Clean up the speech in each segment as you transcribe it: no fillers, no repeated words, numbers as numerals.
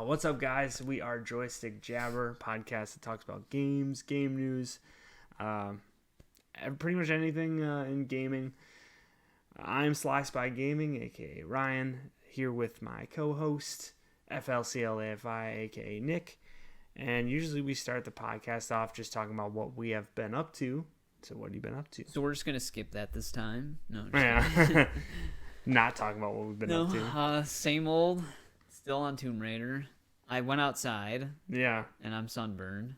What's up, guys? We are Joystick Jabber, podcast that talks about games, game news, pretty much anything in gaming. I'm Sly Spy Gaming, aka Ryan, here with my co-host FLCLAFI, aka Nick. And usually we start the podcast off just talking about what we have been up to. So what have you been up to? So we're just gonna skip that this time. No, Yeah. Not talking about what we've been up to. Same old. Still on Tomb Raider. I went outside. Yeah. And I'm sunburned.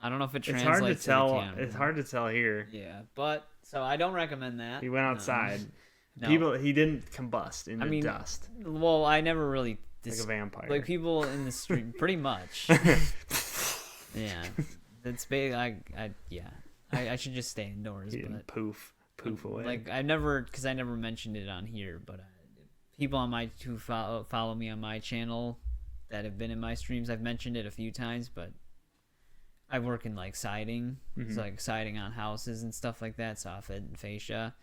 I don't know if it It's translates hard to tell. to the camera. It's hard to tell here. Yeah, but so I don't recommend that. He went outside. No. He didn't combust into dust. Well, I never really Like a vampire. Like people in the street, pretty much. Yeah, that's big. I should just stay indoors. But poof away. Like I never mentioned it on here, but people who follow me on my channel that have been in my streams, I've mentioned it a few times, but I work in like siding, it's like siding on houses and stuff like that, soffit and fascia.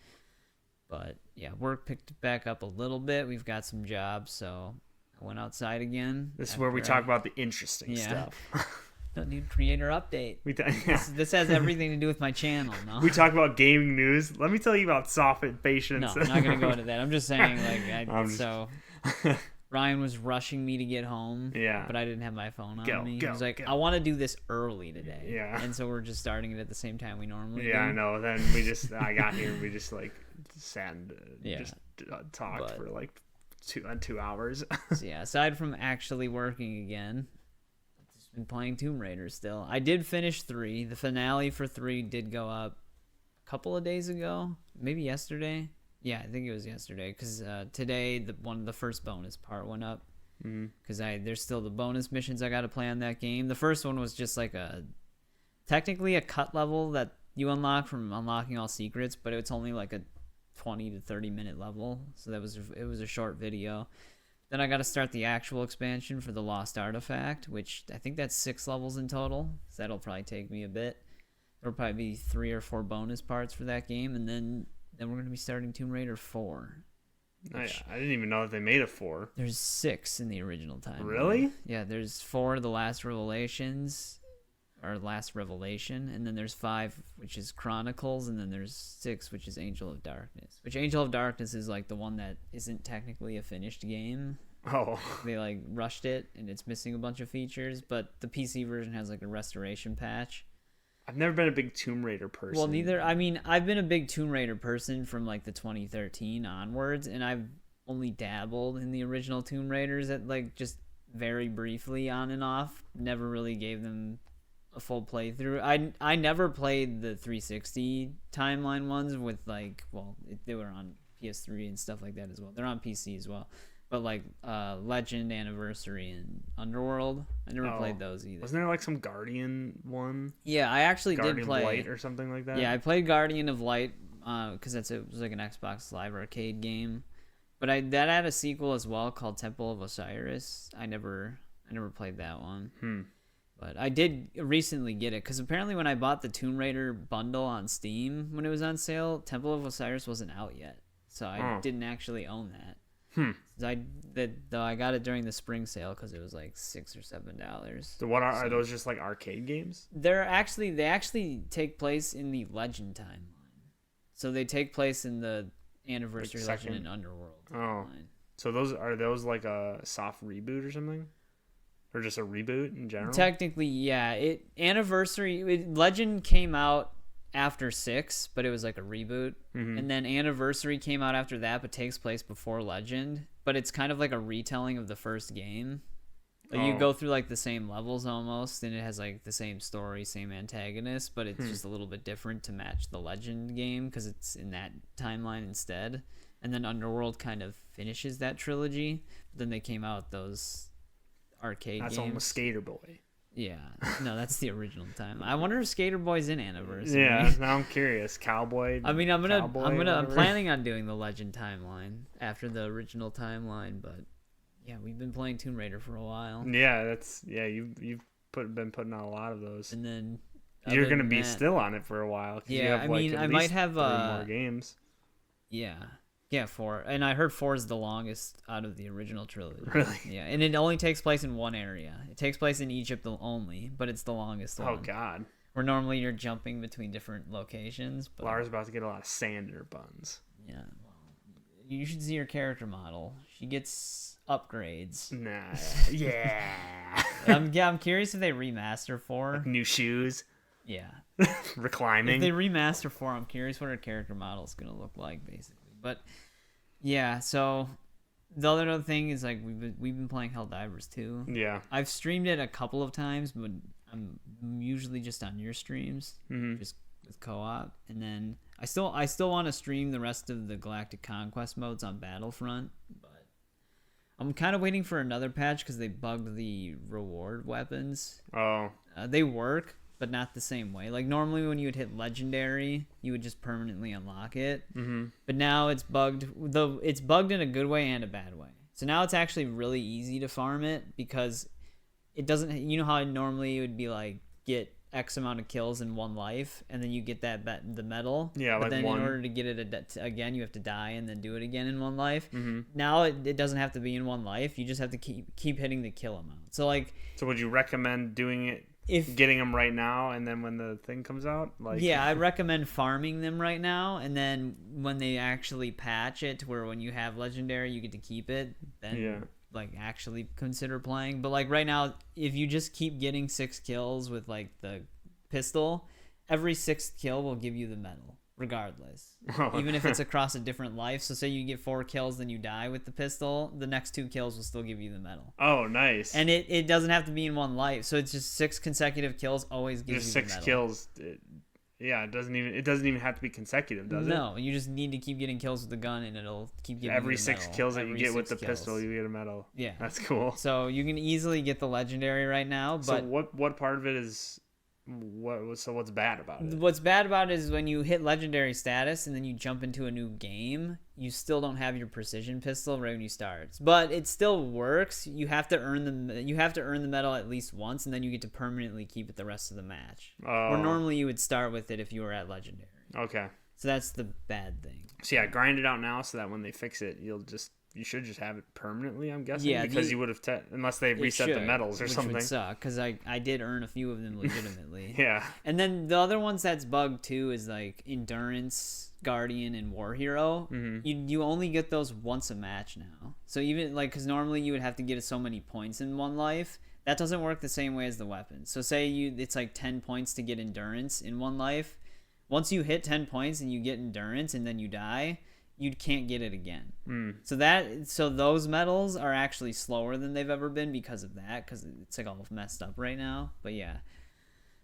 But yeah, work picked back up a little bit. We've got some jobs, so I went outside again. This is where we talk about the interesting stuff. The new creator update. This has everything to do with my channel. No, we talk about gaming news. Let me tell you about soffit patience. No, I'm not gonna go into that. I'm just saying, Ryan was rushing me to get home. Yeah, but I didn't have my phone on me. He was like, I want to do this early today. Yeah, and so we're just starting it at the same time we normally do. I know. Then I got here and we just like sat and talked for like 2 hours. So yeah, aside from actually working again, been playing Tomb Raider still. I did finish 3. The finale for 3 did go up a couple of days ago, maybe yesterday. Yeah, I think it was yesterday because today the first bonus part went up because there's still the bonus missions I got to play on that game. The first one was just like technically a cut level that you unlock from unlocking all secrets, but it's only like a 20 to 30 minute level, so it was a short video. Then I got to start the actual expansion for the Lost Artifact, which I think that's 6 levels in total. So that'll probably take me a bit. There'll probably be 3 or 4 bonus parts for that game, and then we're going to be starting Tomb Raider 4. I didn't even know that they made a 4. There's 6 in the original time. Really? Yeah, there's 4, the Last Revelations, or Last Revelation, and then there's 5, which is Chronicles, and then there's 6, which is Angel of Darkness. Which Angel of Darkness is like the one that isn't technically a finished game. Oh. They like rushed it, and it's missing a bunch of features, but the PC version has like a restoration patch. I've never been a big Tomb Raider person. Well, neither. I mean, I've been a big Tomb Raider person from like the 2013 onwards, and I've only dabbled in the original Tomb Raiders at like just very briefly on and off. Never really gave them a full playthrough. I never played the 360 timeline ones with like, they were on PS3 and stuff like that as well. They're on PC as well. But like Legend, Anniversary, and Underworld, I never played those either. Wasn't there like some Guardian one? Yeah, I actually did play Guardian of Light or something like that. Yeah, I played Guardian of Light because it was like an Xbox Live Arcade game. But that had a sequel as well called Temple of Osiris. I never played that one. But I did recently get it because apparently when I bought the Tomb Raider bundle on Steam when it was on sale, Temple of Osiris wasn't out yet, so I didn't actually own that. Though I got it during the spring sale because it was like $6 or $7. So what are those? Just like arcade games? They actually take place in the Legend timeline. So they take place in the Anniversary, like Legend, and Underworld timeline. So are those like a soft reboot or something? Or just a reboot in general? Technically, yeah. Legend came out after 6, but it was like a reboot. And then Anniversary came out after that, but takes place before Legend. But it's kind of like a retelling of the first game. Like you go through like the same levels almost, and it has like the same story, same antagonist, but it's just a little bit different to match the Legend game because it's in that timeline instead. And then Underworld kind of finishes that trilogy. But then they came out with those arcade games. That's almost Skater Boy. Yeah, no, that's the original time. I wonder if Skater Boy's in Anniversary. Yeah, now I'm curious. Cowboy. I mean, I'm planning on doing the Legend timeline after the original timeline, but yeah, we've been playing Tomb Raider for a while. Yeah, you've been putting out a lot of those, and then you're gonna be still on it for a while. Yeah, I mean, I might have 3 more games. Yeah, Yeah, 4. And I heard 4 is the longest out of the original trilogy. Really? Yeah, and it only takes place in one area. It takes place in Egypt only, but it's the longest one. Oh, God. Where normally you're jumping between different locations. But Laura's about to get a lot of sand in her buns. yeah, well, you should see her character model. She gets upgrades. Nah. Yeah. I'm curious if they remaster 4. Like new shoes. Yeah. Reclining. If they remaster 4, I'm curious what her character model is going to look like, basically. But yeah, so the other thing is like we've been playing Helldivers too. Yeah. I've streamed it a couple of times, but I'm usually just on your streams, just with co-op. And then I still want to stream the rest of the Galactic Conquest modes on Battlefront, but I'm kind of waiting for another patch because they bugged the reward weapons. Oh. They work, but not the same way. Like normally when you would hit legendary, you would just permanently unlock it. But now it's bugged. Though it's bugged in a good way and a bad way. So now it's actually really easy to farm it because it doesn't. You know how normally it would be like get X amount of kills in one life, and then you get the medal. Yeah, but like then one. in order to get it again, you have to die and then do it again in one life. Now it doesn't have to be in one life. You just have to keep hitting the kill amount. So like. So would you recommend doing it? Getting them right now, and then when the thing comes out, like yeah, I recommend farming them right now, and then when they actually patch it to where when you have legendary, you get to keep it. Then like actually consider playing. But like right now, if you just keep getting 6 kills with like the pistol, every 6th kill will give you the medal, regardless. Even if it's across a different life. So say you get 4 kills, then you die with the pistol, the next 2 kills will still give you the medal. Oh, nice. And it doesn't have to be in one life, so it's just 6 consecutive kills always gives just you the 6 medal. kills. It doesn't even have to be consecutive, does it? No, you just need to keep getting kills with the gun, and it'll keep giving every you the 6 medal. kills that Every you get with 6 the kills. pistol, you get a medal. Yeah, that's cool. So you can easily get the legendary right now. But so what part of it is what's bad about it? What's bad about it is when you hit legendary status and then you jump into a new game, you still don't have your precision pistol right when you start. But it still works. You have to earn the medal at least once, and then you get to permanently keep it the rest of the match. Or normally you would start with it if you were at legendary. Okay. So that's the bad thing. So yeah, grind it out now so that when they fix it, you should just have it permanently, I'm guessing. Yeah, because you would have unless they reset the medals or something. Which would suck, because I did earn a few of them legitimately. Yeah. And then the other ones that's bugged too is like Endurance, Guardian, and War Hero. You only get those once a match now. So even like, because normally you would have to get so many points in one life. That doesn't work the same way as the weapons. So say it's like 10 points to get Endurance in one life. Once you hit 10 points and you get Endurance and then you die, you can't get it again. So those medals are actually slower than they've ever been because of that, because it's like all messed up right now. But yeah,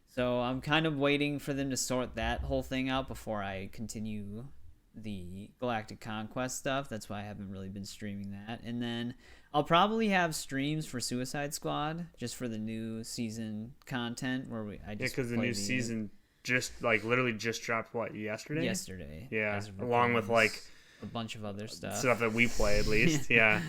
so I'm kind of waiting for them to sort that whole thing out before I continue the Galactic Conquest stuff. That's why I haven't really been streaming that. And then I'll probably have streams for Suicide Squad just for the new season content where because the new season literally just dropped yesterday. Yeah, along with like a bunch of other stuff that we play at least. yeah.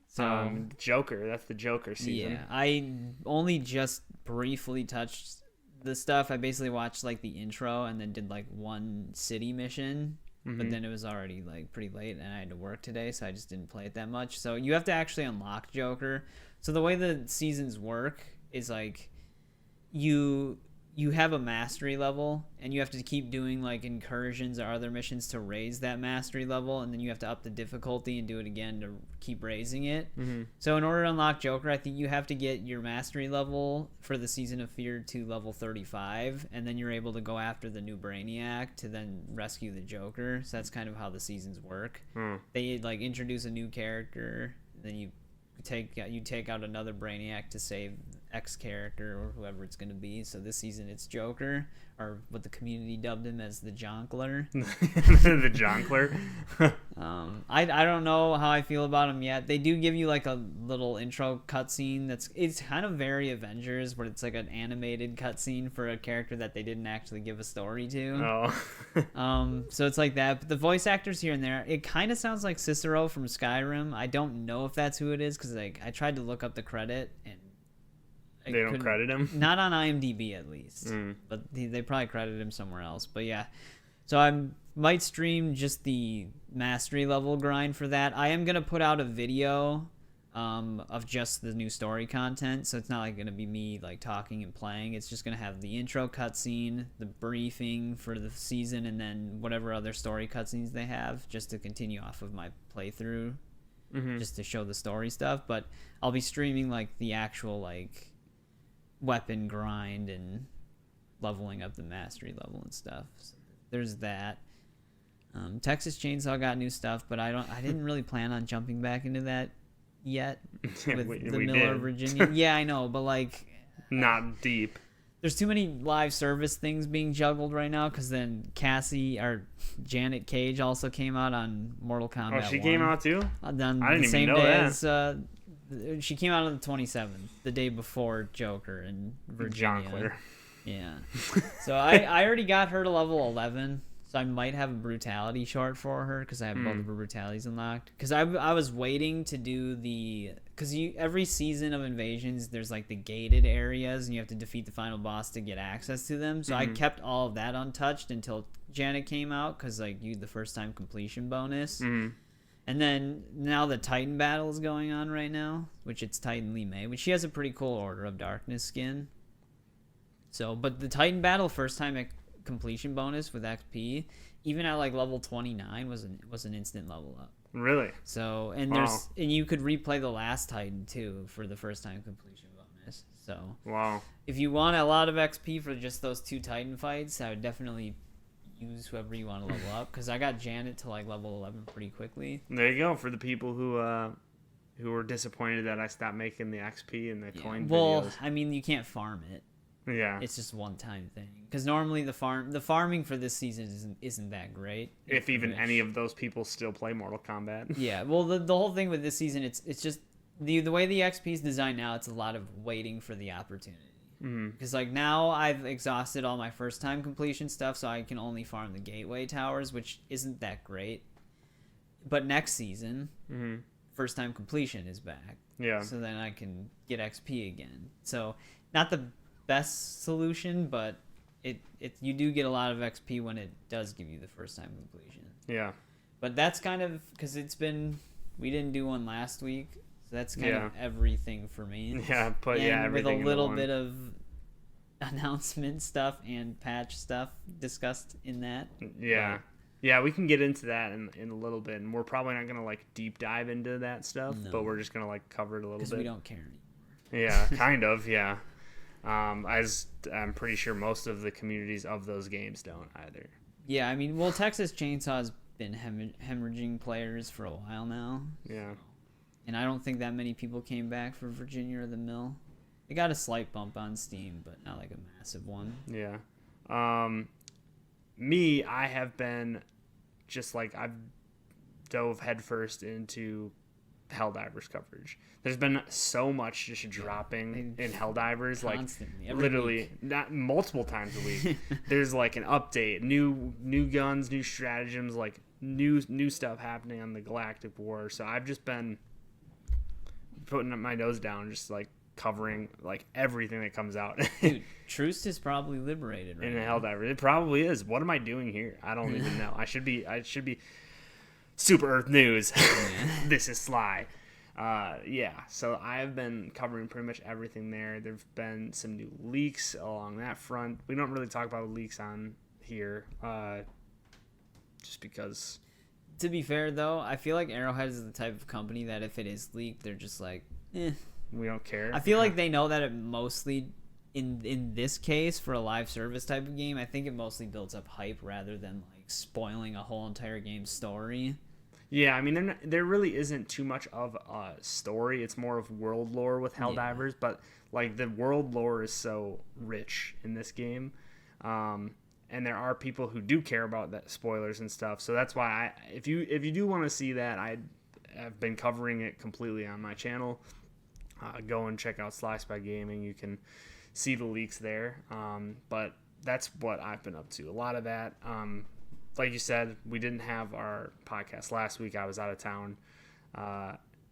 So Joker, that's the Joker season. Yeah, I only just briefly touched the stuff. I basically watched like the intro and then did like one city mission, but then it was already like pretty late and I had to work today, so I just didn't play it that much. So you have to actually unlock Joker. So the way the seasons work is like you have a mastery level and you have to keep doing like incursions or other missions to raise that mastery level, and then you have to up the difficulty and do it again to keep raising it. So in order to unlock Joker, I think you have to get your mastery level for the Season of Fear to level 35, and then you're able to go after the new Brainiac to then rescue the Joker. So that's kind of how the seasons work. They like introduce a new character, then you take out another Brainiac to save X character or whoever it's going to be. So this season it's Joker, or what the community dubbed him as the Jonkler. The Jonkler. I don't know how I feel about him yet. They do give you like a little intro cutscene it's kind of very Avengers, where it's like an animated cutscene for a character that they didn't actually give a story to. So it's like that. But the voice actors here and there, it kind of sounds like Cicero from Skyrim. I don't know if that's who it is, because like I tried to look up the credit and they don't credit him? Not on IMDb at least. But they probably credit him somewhere else. But yeah. So I'm might stream just the mastery level grind for that. I am gonna put out a video of just the new story content, so it's not like gonna be me like talking and playing. It's just gonna have the intro cutscene, the briefing for the season, and then whatever other story cutscenes they have, just to continue off of my playthrough, just to show the story stuff. But I'll be streaming like the actual like weapon grind and leveling up the mastery level and stuff. So there's that. Texas Chainsaw got new stuff, but I didn't really plan on jumping back into that yet with the Miller, Virginia. Yeah, I know, but like not deep. There's too many live service things being juggled right now, because then Cassie or Janet Cage also came out on Mortal Kombat. Oh, she 1. came out too? I didn't even same know day that. as she came out on the 27th, the day before Joker in Virginia. Jonquil. Yeah. So I already got her to level 11. So I might have a brutality short for her, because I have both of her brutalities unlocked. Because I was waiting to do because every season of Invasions, there's like the gated areas, and you have to defeat the final boss to get access to them. So I kept all of that untouched until Janet came out, because like the first time completion bonus. And then now the Titan battle is going on right now, which it's Titan Lee May, which she has a pretty cool Order of Darkness skin. So, but the Titan battle first time completion bonus with XP, even at like level 29, was an instant level up. Really? So, and you could replay the last Titan too for the first time completion bonus. So wow, if you want a lot of XP for just those 2 Titan fights, I would definitely use whoever you want to level up, because I got Janet to like level 11 pretty quickly. There you go, for the people who were disappointed that I stopped making the XP and the coin videos. I mean, you can't farm it. Yeah, it's just one time thing, because normally the farming for this season isn't that great, if even any of those people still play Mortal Kombat. Yeah, well, the whole thing with this season, it's just the way the XP is designed now, it's a lot of waiting for the opportunity, because like now I've exhausted all my first time completion stuff, so I can only farm the gateway towers, which isn't that great. But next season, first time completion is back, so then I can get XP again. So not the best solution, but you do get a lot of XP when it does give you the first time completion. Yeah. But that's kind of, because we didn't do one last week, so that's kind of everything for me. Yeah, but and with a little bit of announcement stuff and patch stuff discussed in that. Yeah. Yeah, we can get into that in a little bit, and we're probably not going to like deep dive into that stuff, but we're just going to like cover it a little bit. Because we don't care anymore. Yeah, kind of, yeah. As I'm pretty sure most of the communities of those games don't either. Yeah, I mean, well, Texas Chainsaw's been hemorrhaging players for a while now. Yeah. And I don't think that many people came back for Virginia or the Mill. They got a slight bump on Steam, but not like a massive one. Yeah. I have been just like, I've dove headfirst into Helldivers coverage. There's been so much just dropping in Helldivers, like literally not multiple times a week. There's like an update, new guns, new stratagems, like new stuff happening on the Galactic War. So I've just been putting my nose down, just like covering like everything that comes out. Dude, Troost is probably liberated right in now. Helldivers. It probably is. What am I doing here? I don't even know. I should be Super Earth News. This is Sly. So I've been covering pretty much everything there. There've been some new leaks along that front. We don't really talk about leaks on here, just because. To be fair, though, I feel like Arrowhead is the type of company that if it is leaked, they're just like, we don't care. I feel like they know that it mostly, in this case, for a live service type of game, I think it mostly builds up hype rather than like spoiling a whole entire game's story. Yeah, I mean, there really isn't too much of a story. It's more of world lore with Helldivers, but like the world lore is so rich in this game, and there are people who do care about that spoilers and stuff. So that's why if you do want to see that, I've been covering it completely on my channel. Go and check out Sly Spy Gaming. You can see the leaks there. But that's what I've been up to. A lot of that. Like you said, we didn't have our podcast last week. I was out of town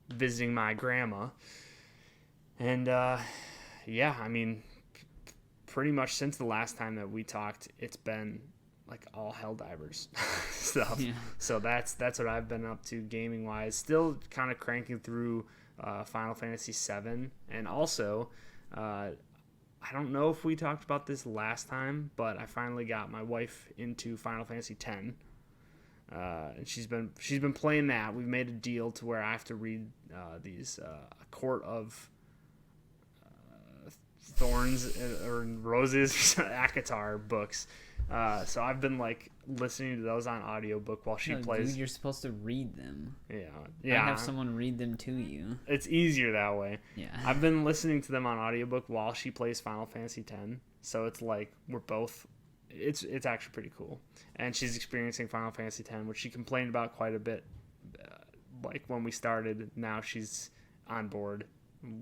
visiting my grandma. And, I mean, pretty much since the last time that we talked, it's been like all Helldivers stuff. Yeah. So that's what I've been up to gaming wise. Still kind of cranking through Final Fantasy VII, and also I don't know if we talked about this last time, but I finally got my wife into Final Fantasy X. And she's been playing that. We've made a deal to where I have to read these Court of Thorns or Roses ACOTAR books. So I've been like listening to those on audiobook while she plays. Dude, you're supposed to read them. Yeah. Have someone read them to you. It's easier that way. Yeah. I've been listening to them on audiobook while she plays Final Fantasy X. So it's like we're both. It's actually pretty cool. And she's experiencing Final Fantasy X, which she complained about quite a bit. Like when we started, now she's on board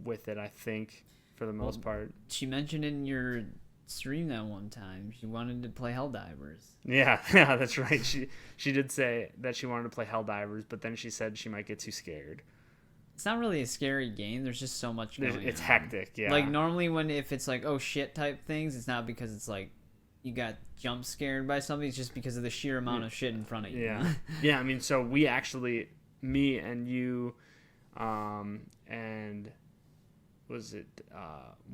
with it, I think, for the most part. She mentioned in your stream that one time she wanted to play Helldivers. Yeah, that's right. She did say that she wanted to play Helldivers, but then she said she might get too scared. It's not really a scary game. There's just so much going on. It's hectic, yeah. Like normally if it's like, oh shit type things, it's not because it's like you got jump scared by something. It's just because of the sheer amount of shit in front of you. Yeah. Yeah, I mean, so we actually, me and you, and was it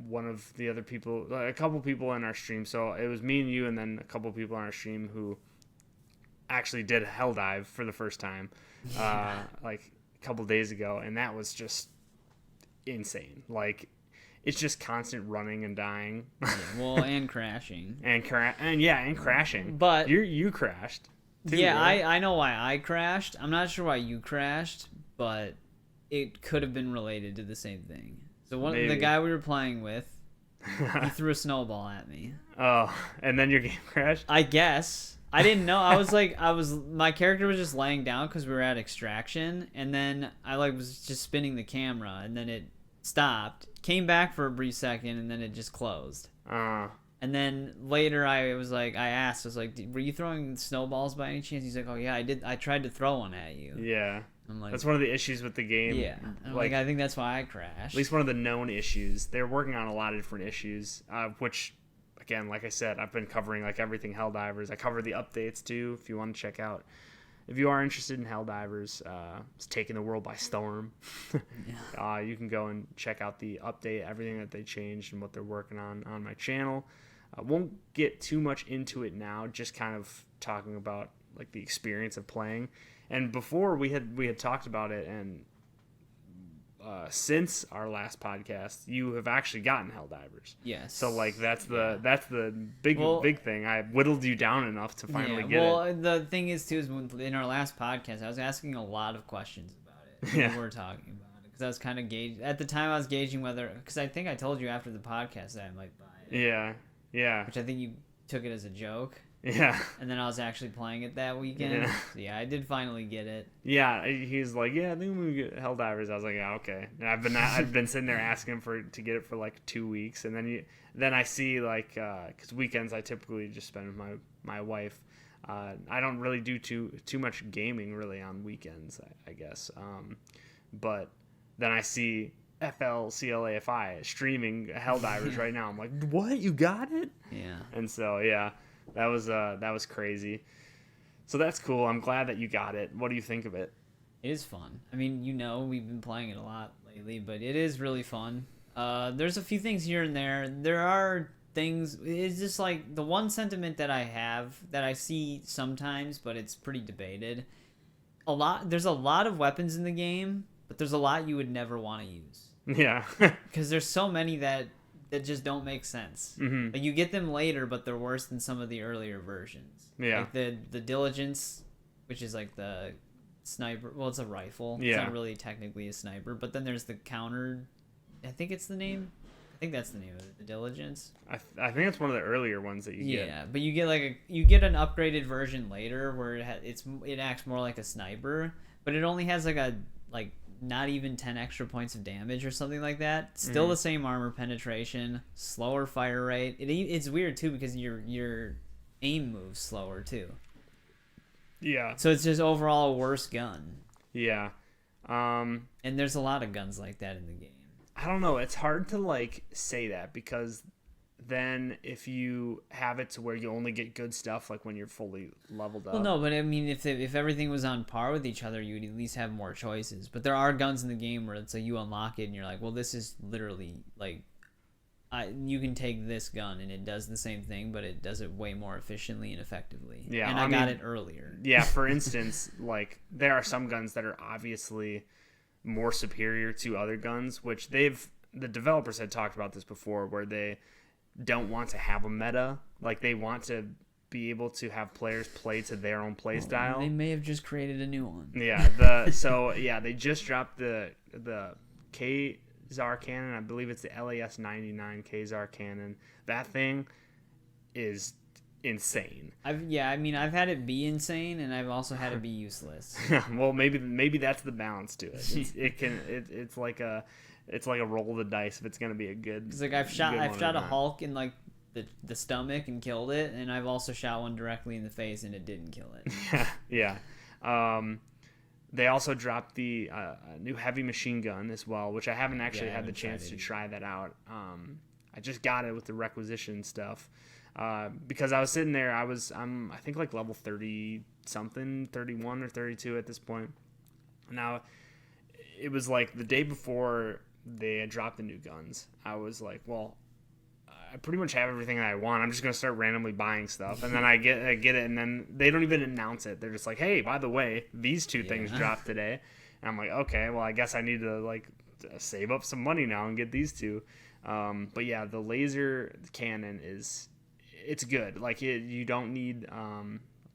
one of the other people, a couple people in our stream. So it was me and you, and then a couple people on our stream who actually did Helldive for the first time, like a couple days ago, and that was just insane. Like, it's just constant running and dying. Well, and crashing. and crashing. But you crashed too, yeah, right? I know why I crashed. I'm not sure why you crashed, but it could have been related to the same thing. So the guy we were playing with, he threw a snowball at me. Oh, and then your game crashed? I guess. I didn't know. My character was just laying down because we were at extraction, and then I was just spinning the camera, and then it stopped, came back for a brief second, and then it just closed. And then later I asked, were you throwing snowballs by any chance? He's like, oh yeah, I did. I tried to throw one at you. Yeah. I'm like, that's one of the issues with the game. Yeah. I think that's why I crashed. At least one of the known issues. They're working on a lot of different issues, which, again, like I said, I've been covering like everything Helldivers. I cover the updates too, if you want to check out. If you are interested in Helldivers, it's taking the world by storm. Yeah. You can go and check out the update, everything that they changed and what they're working on my channel. I won't get too much into it now, just kind of talking about like the experience of playing. And before we had talked about it, and since our last podcast, you have actually gotten Helldivers. Yes. So like that's the big thing. I whittled you down enough to finally get it. Well, the thing is too is in our last podcast, I was asking a lot of questions about it. Yeah. When we were talking about it because I was kind of at the time I was gauging whether, because I think I told you after the podcast that I might buy it. Yeah. Yeah. Which I think you took it as a joke. Yeah. And then I was actually playing it that weekend. Yeah. So yeah, I did finally get it. Yeah, he's like, yeah, I think we get Helldivers. I was like, yeah, okay. And I've been sitting there asking to get it for like 2 weeks, and then I see like, because weekends I typically just spend with my wife. I don't really do too much gaming really on weekends, I guess. But then I see FLCLAFI streaming Helldivers right now. I'm like, what? You got it? Yeah. And so yeah. That was crazy. So that's cool. I'm glad that you got it. What do you think of it? It is fun. I mean, we've been playing it a lot lately, but it is really fun. There's a few things here and there. There are things. It's just like the one sentiment that I have that I see sometimes, but it's pretty debated. There's a lot of weapons in the game, but there's a lot you would never want to use. Yeah. Because there's so many that just don't make sense. Mm-hmm. Like you get them later, but they're worse than some of the earlier versions. Yeah. Like the Diligence, which is like the sniper. Well, it's a rifle. Yeah. It's not really technically a sniper. But then there's the counter. I think it's the name. I think that's the name of it. The Diligence. I think it's one of the earlier ones that you get. Yeah, but you get an upgraded version later where it acts more like a sniper, but it only has like not even 10 extra points of damage or something like that. Still the same armor penetration, slower fire rate. It's weird too because your aim moves slower too. Yeah. So it's just overall a worse gun. Yeah. And there's a lot of guns like that in the game. I don't know. It's hard to like say that because then if you have it to where you only get good stuff, like when you're fully leveled up. Well, no, but I mean, if everything was on par with each other, you would at least have more choices. But there are guns in the game where it's like you unlock it and you're like, well, this is literally like, you can take this gun and it does the same thing, but it does it way more efficiently and effectively. Yeah, and I got it earlier. Yeah, for instance, like there are some guns that are obviously more superior to other guns, which the developers had talked about this before, where they don't want to have a meta. Like they want to be able to have players play to their own play style. They may have just created a new one. Yeah, they just dropped the K-Zar cannon. I believe it's the LAS 99 K-Zar cannon. That thing is insane. I've had it be insane, and I've also had it be useless. Well, maybe that's the balance to it. It's like a roll of the dice if it's gonna be a good. Because like I've shot a Hulk in like the stomach and killed it, and I've also shot one directly in the face and it didn't kill it. Yeah. They also dropped the new heavy machine gun as well, which I haven't actually had the chance to try that out. I just got it with the requisition stuff. Because I was sitting there, I'm I think like level 30 something, 31 or 32 at this point. Now, it was like the day before they had dropped the new guns. I was like, well, I pretty much have everything that I want. I'm just gonna start randomly buying stuff, and then I get it, and then they don't even announce it. They're just like, hey, by the way, these two things dropped today, and I'm like, okay, well, I guess I need to like save up some money now and get these two. But yeah, the laser cannon it's good. Like you don't need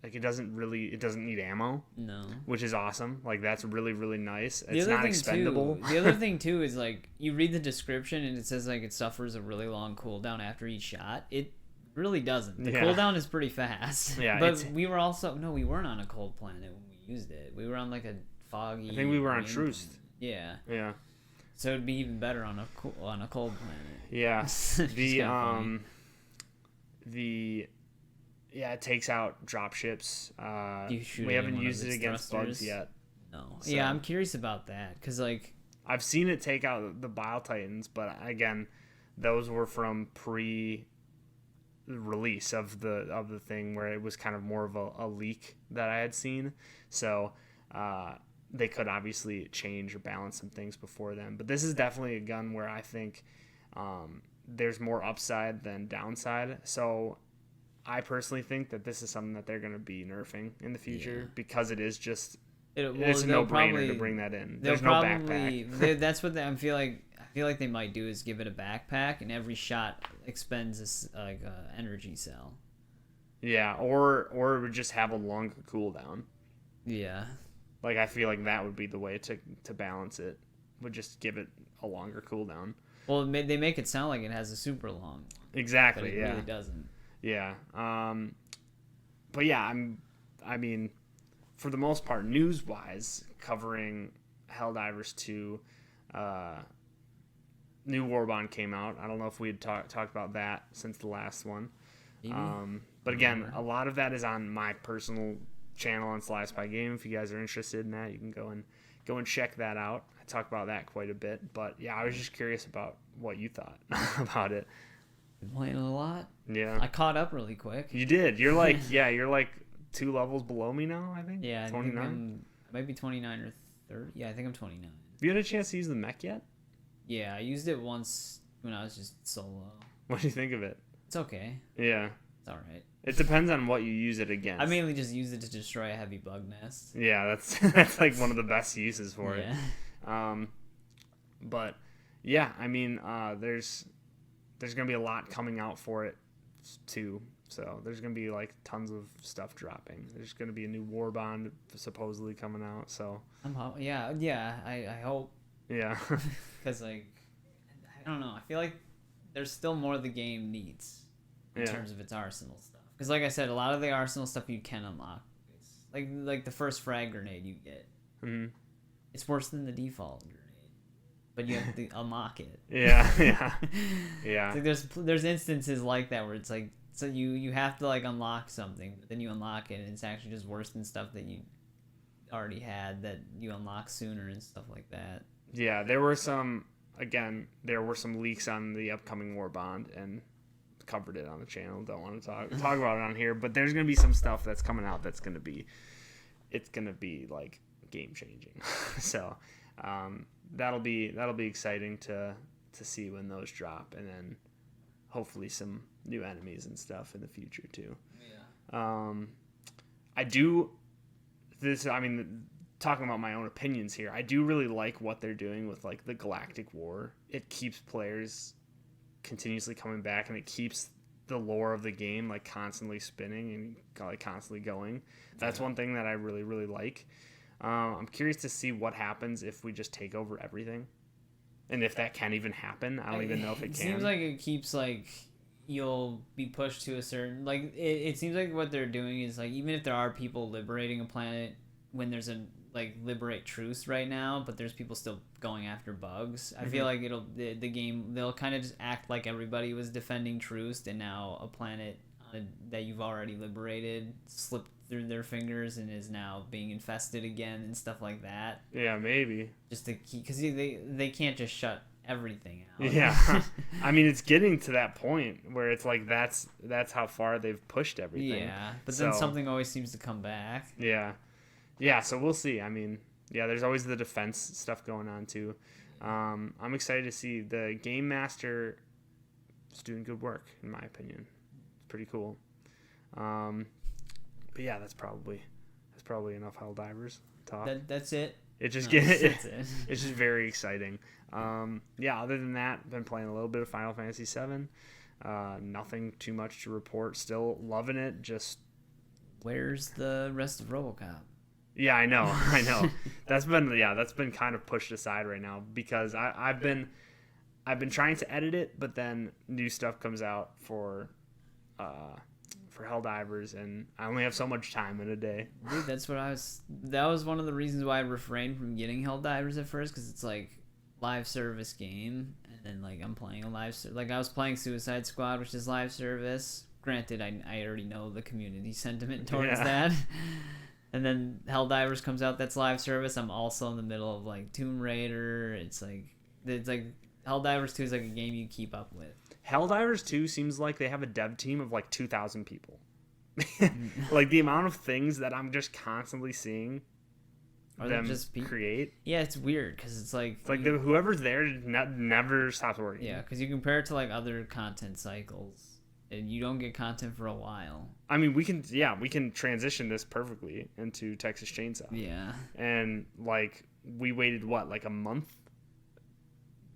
like it doesn't need ammo. No. Which is awesome. Like that's really, really nice. It's not expendable. The other thing too is like you read the description and it says like it suffers a really long cooldown after each shot. It really doesn't. The cooldown is pretty fast. Yeah. But we weren't on a cold planet when we used it. We were on like a foggy. I think we were on Troost. Yeah. Yeah. So it'd be even better on a cold planet. Yeah. It takes out dropships. We haven't used it against bugs yet. No. So, yeah, I'm curious about that because like I've seen it take out the Bile Titans, but again, those were from pre-release of the thing where it was kind of more of a leak that I had seen. So they could obviously change or balance some things before then. But this is definitely a gun where I think there's more upside than downside. So I personally think that this is something that they're going to be nerfing in the future because it is just it's a no-brainer to bring that in. There's no backpack. That's what I feel like they might do is give it a backpack, and every shot expends a energy cell. Yeah, or it would just have a longer cooldown. Yeah. Like I feel like that would be the way to balance it. Would just give it a longer cooldown. Well, they make it sound like it has a super long one. Exactly. But it really doesn't. Yeah. But yeah, I mean, for the most part, news-wise, covering Helldivers 2, new Warbond came out. I don't know if we had talked about that since the last one. Maybe. But again, a lot of that is on my personal channel on Sly Spy Game. If you guys are interested in that, you can go and check that out. I talk about that quite a bit. But yeah, I was just curious about what you thought about it. Been playing a lot. Yeah. I caught up really quick. You did. You're like 2 levels below me now, I think. Yeah, 29. Maybe 29 or 30. Yeah, I think I'm 29. Have you had a chance to use the mech yet? Yeah, I used it once when I was just solo. What do you think of it? It's okay. Yeah. It's all right. It depends on what you use it against. I mainly just use it to destroy a heavy bug nest. Yeah, that's like one of the best uses for it. But yeah, I mean, there's gonna be a lot coming out for it too. So there's gonna be like tons of stuff dropping. There's gonna be a new Warbond supposedly coming out. So I hope. Yeah. Because like, I don't know. I feel like there's still more the game needs in terms of its arsenal stuff. Because like I said, a lot of the arsenal stuff you can unlock. Like the first frag grenade you get. Mm-hmm. It's worse than the default grenade. But you have to unlock it. Yeah. It's like there's instances like that where it's like, so you have to like unlock something, but then you unlock it and it's actually just worse than stuff that you already had that you unlock sooner and stuff like that. Yeah, there were some leaks on the upcoming Warbond, and covered it on the channel. Don't want to talk about it on here, but there's gonna be some stuff that's coming out that's gonna be like game changing. So that'll be exciting to see when those drop, and then hopefully some new enemies and stuff in the future too. Yeah. Talking about my own opinions here, I do really like what they're doing with like the Galactic War. It keeps players continuously coming back, and it keeps the lore of the game like constantly spinning and like constantly going. That's one thing that I really, really like. I'm curious to see what happens if we just take over everything, and if that can even happen. I don't even know if it can. Seems like it keeps like you'll be pushed to a certain like. It seems like what they're doing is like, even if there are people liberating a planet when there's a like liberate truce right now, but there's people still going after bugs. I feel like the game, they'll kind of just act like everybody was defending truce, and now a planet that you've already liberated slipped through their fingers and is now being infested again and stuff like that. Yeah, maybe just to keep, because they can't just shut everything out. Yeah. I mean, it's getting to that point where it's like that's how far they've pushed everything. Yeah, but then something always seems to come back. Yeah, so we'll see. I mean, yeah, there's always the defense stuff going on too. I'm excited to see the Game Master is doing good work, in my opinion. It's pretty cool. But yeah, that's probably enough Helldivers talk. That's it. It's just very exciting. Yeah, other than that, been playing a little bit of Final Fantasy VII. Nothing too much to report. Still loving it. Just where's the rest of RoboCop? Yeah, I know. That's been kind of pushed aside right now because I've been trying to edit it, but then new stuff comes out for Helldivers, and I only have so much time in a day. Dude, that was one of the reasons why I refrained from getting Helldivers at first, because it's like live service game, and then like I'm playing a I was playing Suicide Squad, which is live service. Granted, I already know the community sentiment towards that. And then Helldivers comes out, that's live service. I'm also in the middle of like Tomb Raider. It's like Helldivers 2 is like a game you keep up with. Helldivers 2 seems like they have a dev team of like 2,000 people. Like the amount of things that I'm just constantly seeing them just create. Yeah, it's weird because it's like whoever's there never stops working. Yeah, because you compare it to like other content cycles, and you don't get content for a while. I mean, we can transition this perfectly into Texas Chainsaw. Yeah. And like we waited like a month?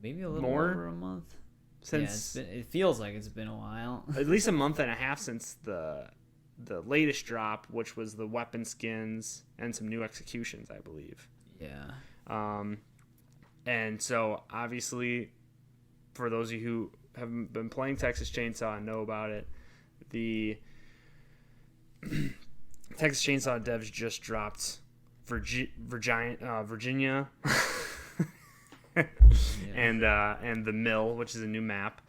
Maybe a little more over a month. Since it feels like it's been a while. At least a month and a half since the latest drop, which was the weapon skins and some new executions, I believe. Yeah. And so obviously, for those of you who have been playing Texas Chainsaw and know about it, the Texas Chainsaw devs just dropped Virginia and the Mill, which is a new map,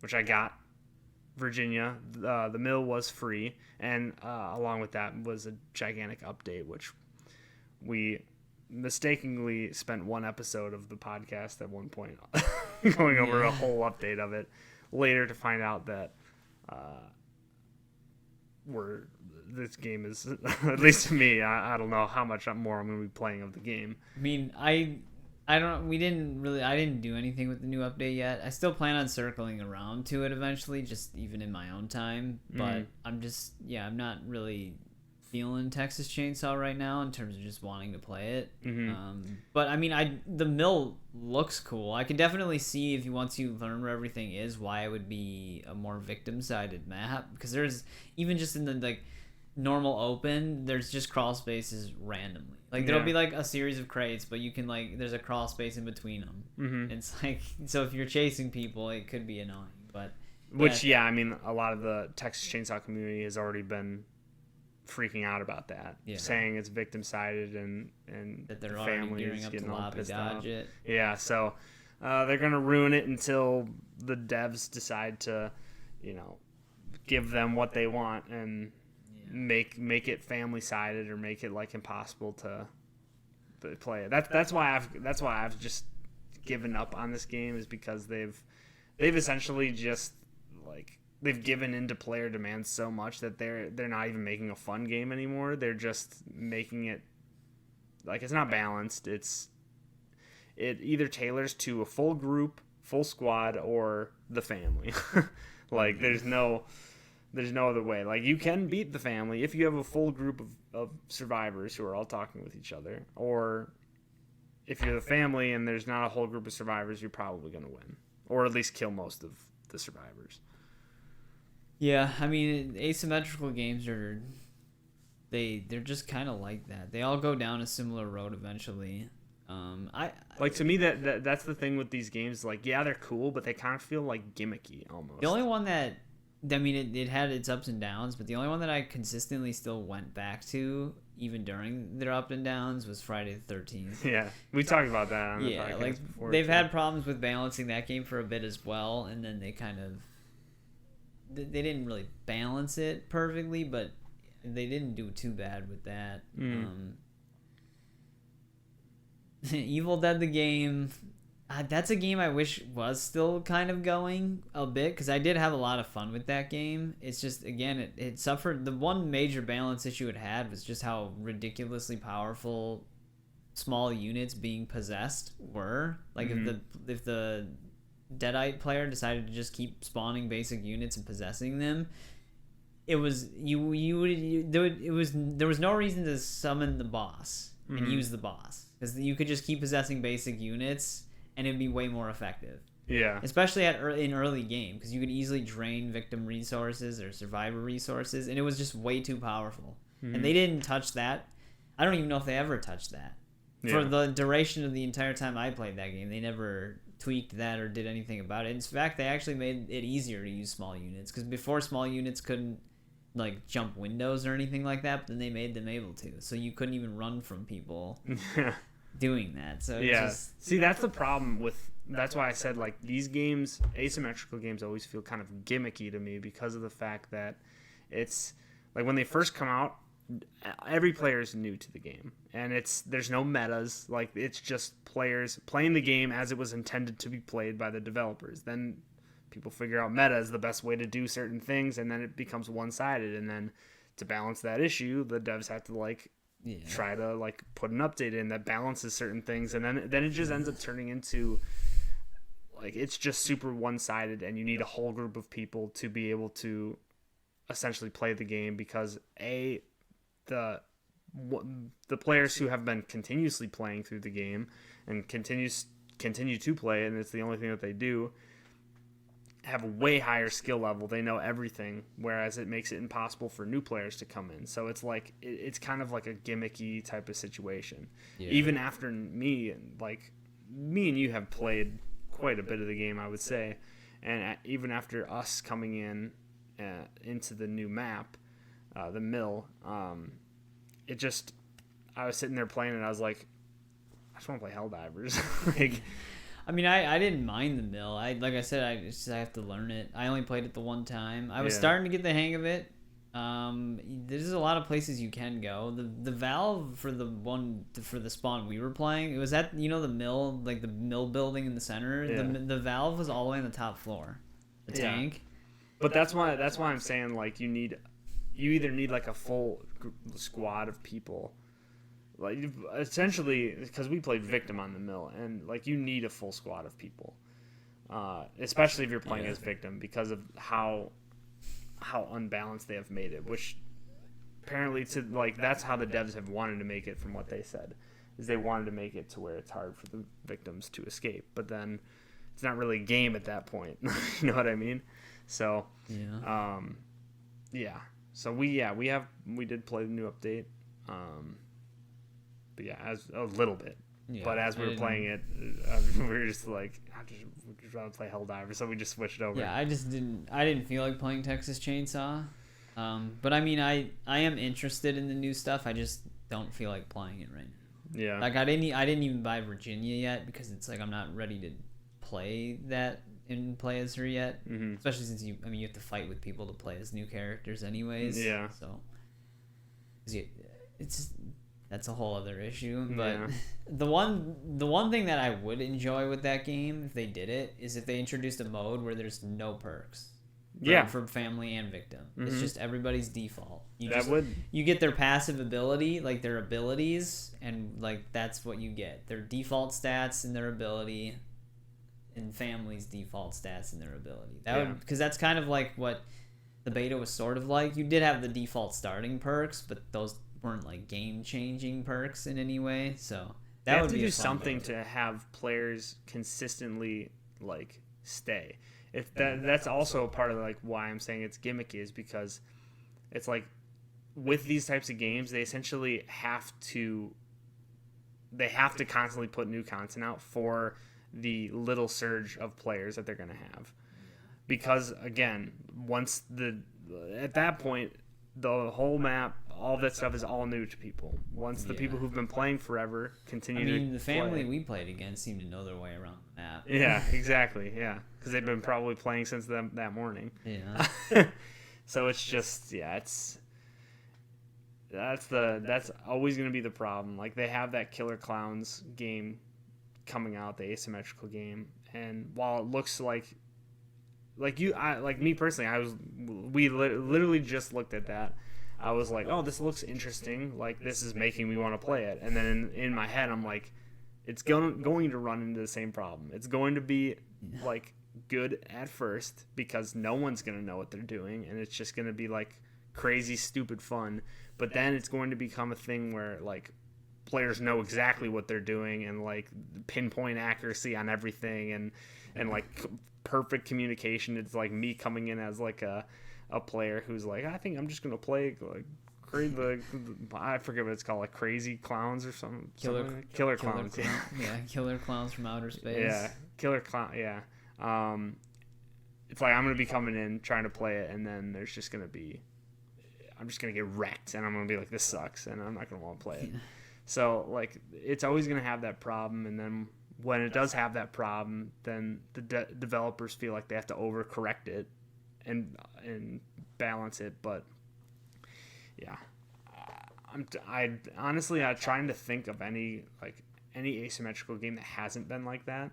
which I got. Virginia, the Mill was free, and along with that was a gigantic update, which we mistakenly spent one episode of the podcast at one point going over a whole update of it, later to find out that this game is, at least to me, I don't know how much more I'm going to be playing of the game. I mean, I didn't do anything with the new update yet. I still plan on circling around to it eventually, just even in my own time. But I'm not really feeling Texas Chainsaw right now in terms of just wanting to play it. But I mean, the Mill looks cool. I can definitely see, if once you learn where everything is, why it would be a more victim-sided map. Because there's, even just in the like normal open, there's just crawl spaces randomly. Like there'll be like a series of crates, but you can like, there's a crawl space in between them. It's like, so if you're chasing people, it could be annoying. But I mean, a lot of the Texas Chainsaw community has already been freaking out about that, saying it's victim sided and that they're the already gearing up getting to all lobby pissed dodge off. it. Yeah, so they're gonna ruin it until the devs decide to, give them what they want and make it family sided or make it like impossible to play it. That's why I've just given up on this game, is because they've essentially just like they've given into player demands so much that they're not even making a fun game anymore. They're just making it like it's not balanced. It either tailors to a full group, full squad, or the family. Like there's no other way. Like you can beat the family if you have a full group of survivors who are all talking with each other, or if you're the family and there's not a whole group of survivors, you're probably going to win, or at least kill most of the survivors. Yeah, I mean, asymmetrical games they're just kind of like that. They all go down a similar road eventually. To me that's the thing with these games. Like, yeah, they're cool, but they kind of feel like gimmicky almost. The only one that, I mean, it had its ups and downs, but the only one that I consistently still went back to, even during their up and downs, was Friday the 13th. Yeah, we talked about that on the podcast like before. They've had problems with balancing that game for a bit as well, and then they kind of, they didn't really balance it perfectly, but they didn't do too bad with that. Evil Dead the game, that's a game I wish was still kind of going a bit, because I did have a lot of fun with that game. It's just, again, it suffered. The one major balance issue it had was just how ridiculously powerful small units being possessed were. Like, if the Deadite player decided to just keep spawning basic units and possessing them, it was there was no reason to summon the boss and use the boss, because you could just keep possessing basic units and it'd be way more effective. Yeah. Especially in early game, because you could easily drain victim resources or survivor resources, and it was just way too powerful. And they didn't touch that. I don't even know if they ever touched that. Yeah. For the duration of the entire time I played that game, they never tweaked that or did anything about it. In fact, they actually made it easier to use small units, because before small units couldn't like jump windows or anything like that, but then they made them able to, so you couldn't even run from people doing that. So see, that's the problem with, that's why I said, like, these games, asymmetrical games, always feel kind of gimmicky to me, because of the fact that it's like when they first come out, every player is new to the game, and there's no metas. Like, it's just players playing the game as it was intended to be played by the developers. Then people figure out meta is the best way to do certain things, and then it becomes one-sided. And then to balance that issue, the devs have to try to put an update in that balances certain things, and then it just ends up turning into it's just super one-sided, and you need a whole group of people to be able to essentially play the game, because the players who have been continuously playing through the game and continue to play, and it's the only thing that they do, have a way higher skill level. They know everything, whereas it makes it impossible for new players to come in. So it's it's kind of like a gimmicky type of situation. Yeah. Even after me and you have played quite a bit of the game, I would say, and even after us coming into the new map, the mill, I was sitting there playing and I was like, I just want to play Helldivers. I mean, I didn't mind the mill. Like I said, I have to learn it. I only played it the one time. I was starting to get the hang of it. There's a lot of places you can go. The valve for the spawn we were playing, it was at the mill, like the mill building in the center. Yeah. The valve was all the way on the top floor. The tank. But that's why I'm saying you either need a full squad of people. Essentially, because we played Victim on the mill, and you need a full squad of people, especially if you're playing as Victim, because of how unbalanced they have made it. Which apparently that's how the devs have wanted to make it, from what they said, is they wanted to make it to where it's hard for the victims to escape. But then it's not really a game at that point. You know what I mean? So So we did play the new update. But as a little bit. Yeah, but as we were playing it, we were just we'd just rather play Helldivers, so we just switched over. Yeah, I didn't feel like playing Texas Chainsaw. But I mean, I am interested in the new stuff. I just don't feel like playing it right now. Yeah. I didn't even buy Virginia yet, because it's I'm not ready to play that and play as her yet. Mm-hmm. Especially since you have to fight with people to play as new characters anyways. Yeah. So that's a whole other issue. But the one thing that I would enjoy with that game, if they did it, is if they introduced a mode where there's no perks. for family and victim. It's just everybody's default. You get their passive ability, like their abilities, and like that's what you get. Their default stats and their ability, and family's default stats and their ability. Because that's kind of like what the beta was sort of like. You did have the default starting perks, but those weren't like game-changing perks in any way. So that would be do something to have players consistently like stay. If that's also part of like why I'm saying it's gimmicky, is because it's like with these types of games they essentially have to constantly put new content out for the little surge of players that they're going to have. Because again, at that point the whole map, all that stuff is all new to people. Once the people who've been playing forever continue the family we played against seemed to know their way around the map. Yeah, exactly. Yeah, because they've been probably playing since that morning. Yeah. So it's just that's always going to be the problem. Like they have that Killer Clowns game coming out, the asymmetrical game, and while it looks like me personally, we literally just looked at that. I was like, oh, this looks interesting. Like this is making me want to play it. And then in my head, I'm like, it's going to run into the same problem. It's going to be like good at first because no one's going to know what they're doing, and it's just going to be like crazy, stupid fun. But then it's going to become a thing where like players know exactly what they're doing and like pinpoint accuracy on everything and like perfect communication. It's like me coming in as like a player who's like, I think I'm just gonna play like I forget what it's called, like Crazy Clowns or something. Killer Clowns. Yeah, Killer Clowns from Outer Space. Yeah, Killer Clown. Yeah. It's like I'm gonna be coming in trying to play it, and then I'm just gonna get wrecked, and I'm gonna be like, this sucks, and I'm not gonna want to play it. Yeah. So like it's always gonna have that problem, and then when it does have that problem, then the developers feel like they have to overcorrect it and balance it. But yeah, I'm trying to think of any asymmetrical game that hasn't been like that.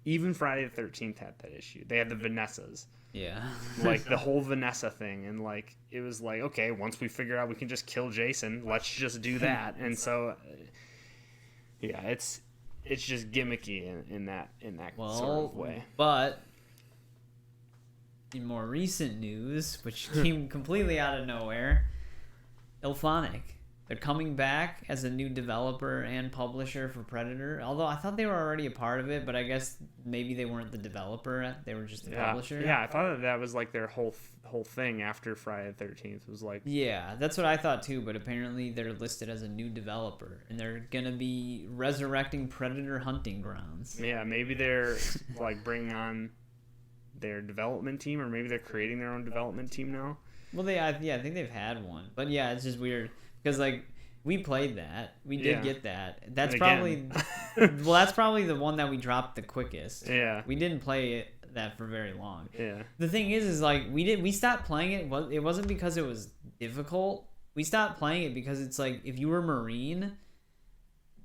Even Friday the 13th had that issue. They had the Vanessas. Yeah. Like the whole Vanessa thing, and like it was like, okay, once we figure out we can just kill Jason, let's just do that. And so yeah, it's just gimmicky in that sort of way. But in more recent news, which came completely out of nowhere, Ilphonic. They're coming back as a new developer and publisher for Predator. Although I thought they were already a part of it, but I guess maybe they weren't the developer. They were just the publisher. Yeah, I thought that was like their whole thing after Friday the 13th. Was like... Yeah, that's what I thought too, but apparently they're listed as a new developer, and they're going to be resurrecting Predator Hunting Grounds. Yeah, maybe they're like bringing on their development team, or maybe they're creating their own development team now. Well, I think they've had one. But yeah, it's just weird. Because like we played that, we did get that. That's probably that's probably the one that we dropped the quickest. Yeah, we didn't play that for very long. Yeah. The thing is like we stopped playing it. It wasn't because it was difficult. We stopped playing it because it's like if you were Marine,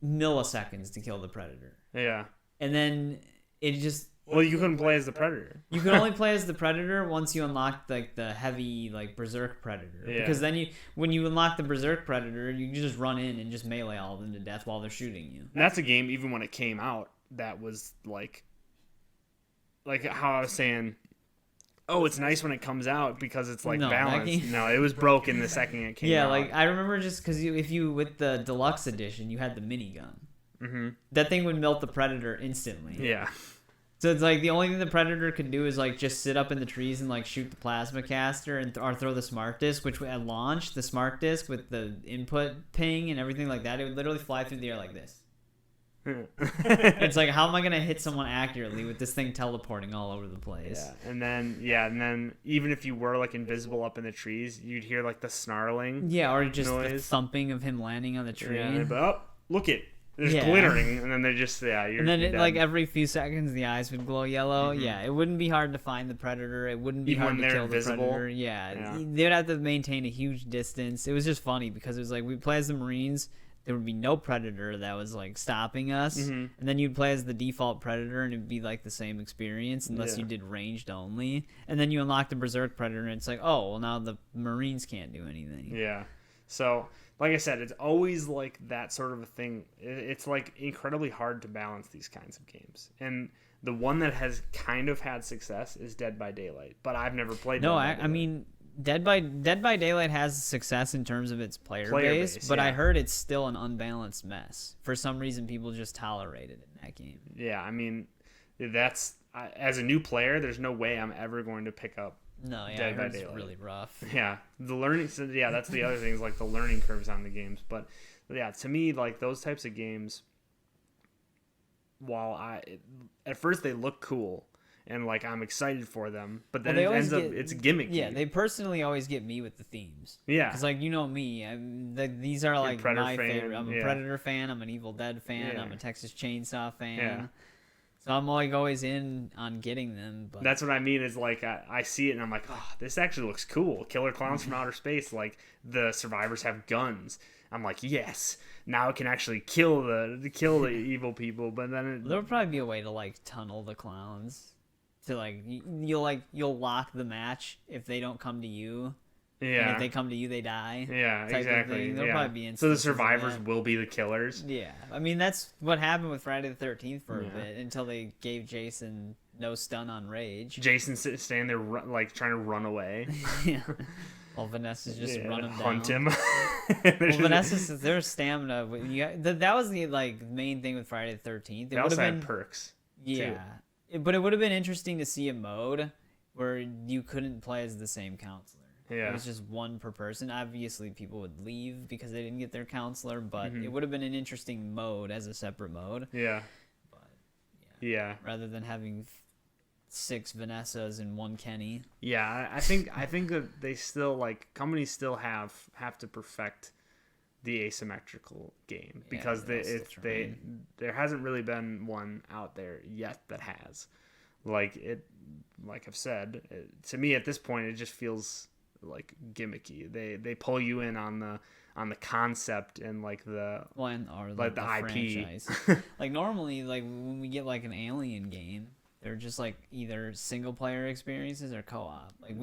milliseconds to kill the Predator. Yeah. And then it just. Well, you couldn't play as the Predator. You can only play as the Predator once you unlock like the heavy like Berserk Predator. Yeah. Because then when you unlock the Berserk Predator, you just run in and just melee all of them to death while they're shooting you. And that's a game, even when it came out, that was like how I was saying, oh, it's nice when it comes out because it's like balanced. No, it was broken the second it came out. Yeah, like I remember just because if you with the deluxe edition, you had the minigun. Mm-hmm. That thing would melt the Predator instantly. Yeah. So it's like the only thing the Predator could do is like just sit up in the trees and like shoot the plasma caster or throw the smart disc, which at launch, the smart disc with the input ping and everything like that, it would literally fly through the air like this. It's like, how am I gonna hit someone accurately with this thing teleporting all over the place? Yeah, and then even if you were like invisible up in the trees, you'd hear like the snarling. Yeah, or just noise. The thumping of him landing on the tree. Yeah, but look it. There's glittering, and then they just, you're And then, like, every few seconds, the eyes would glow yellow. Mm-hmm. Yeah, it wouldn't be hard to find the Predator. It wouldn't be hard to kill invisible. The Predator. Yeah, they'd have to maintain a huge distance. It was just funny, because it was like, we play as the Marines. there would be no predator that was like stopping us, and then you'd play as the default predator, and it'd be like the same experience unless you did ranged only, and then you unlock the berserk predator, and it's like, oh, well, now the Marines can't do anything. Yeah. So, like I said, it's always like that sort of a thing. It's like incredibly hard to balance these kinds of games, and the one that has kind of had success is Dead by Daylight, but I've never played. No, I mean. Dead by Daylight has success in terms of its player base, but I heard it's still an unbalanced mess. For some reason, people just tolerate it in that game. Yeah, I mean, that's as a new player, there's no way I'm ever going to pick up. No, yeah, Dead by Daylight. It's really rough. Yeah, the learning. So yeah, that's the other thing is like the learning curves on the games. But yeah, to me, like those types of games, while at first they look cool. And like I'm excited for them, but then it ends up it's gimmicky. Yeah, they personally always get me with the themes. Yeah, because like you know me, these are like my favorite. I'm a Predator fan. I'm an Evil Dead fan. I'm a Texas Chainsaw fan. Yeah. So I'm like always in on getting them. But that's what I mean. Is like I see it and I'm like, oh, this actually looks cool. Killer clowns from outer space. Like the survivors have guns. I'm like, yes. Now it can actually kill the evil people. But then there'll probably be a way to like tunnel the clowns. To like you'll lock the match if they don't come to you. Yeah. And if they come to you, they die. Yeah, exactly. There'll probably be so the survivors will be the killers. Yeah, I mean that's what happened with Friday the 13th for a bit until they gave Jason no stun on rage. Jason standing there like trying to run away. Yeah. Well, Vanessa's just running down. Hunt him. Well, Vanessa's their stamina. That was the like main thing with Friday the 13th. They also had perks. Yeah. Too. But it would have been interesting to see a mode where you couldn't play as the same counselor. Yeah. It was just one per person. Obviously, people would leave because they didn't get their counselor, but it would have been an interesting mode as a separate mode. Yeah. But, yeah. Rather than having 6 Vanessas and 1 Kenny. Yeah, I think that they still, like, companies still have to perfect the asymmetrical game because there hasn't really been one out there yet that has like I've said to me at this point it just feels like gimmicky. They pull you in on the concept and like the IP franchise. Like normally like when we get like an Alien game they're just like either single player experiences or co-op. Like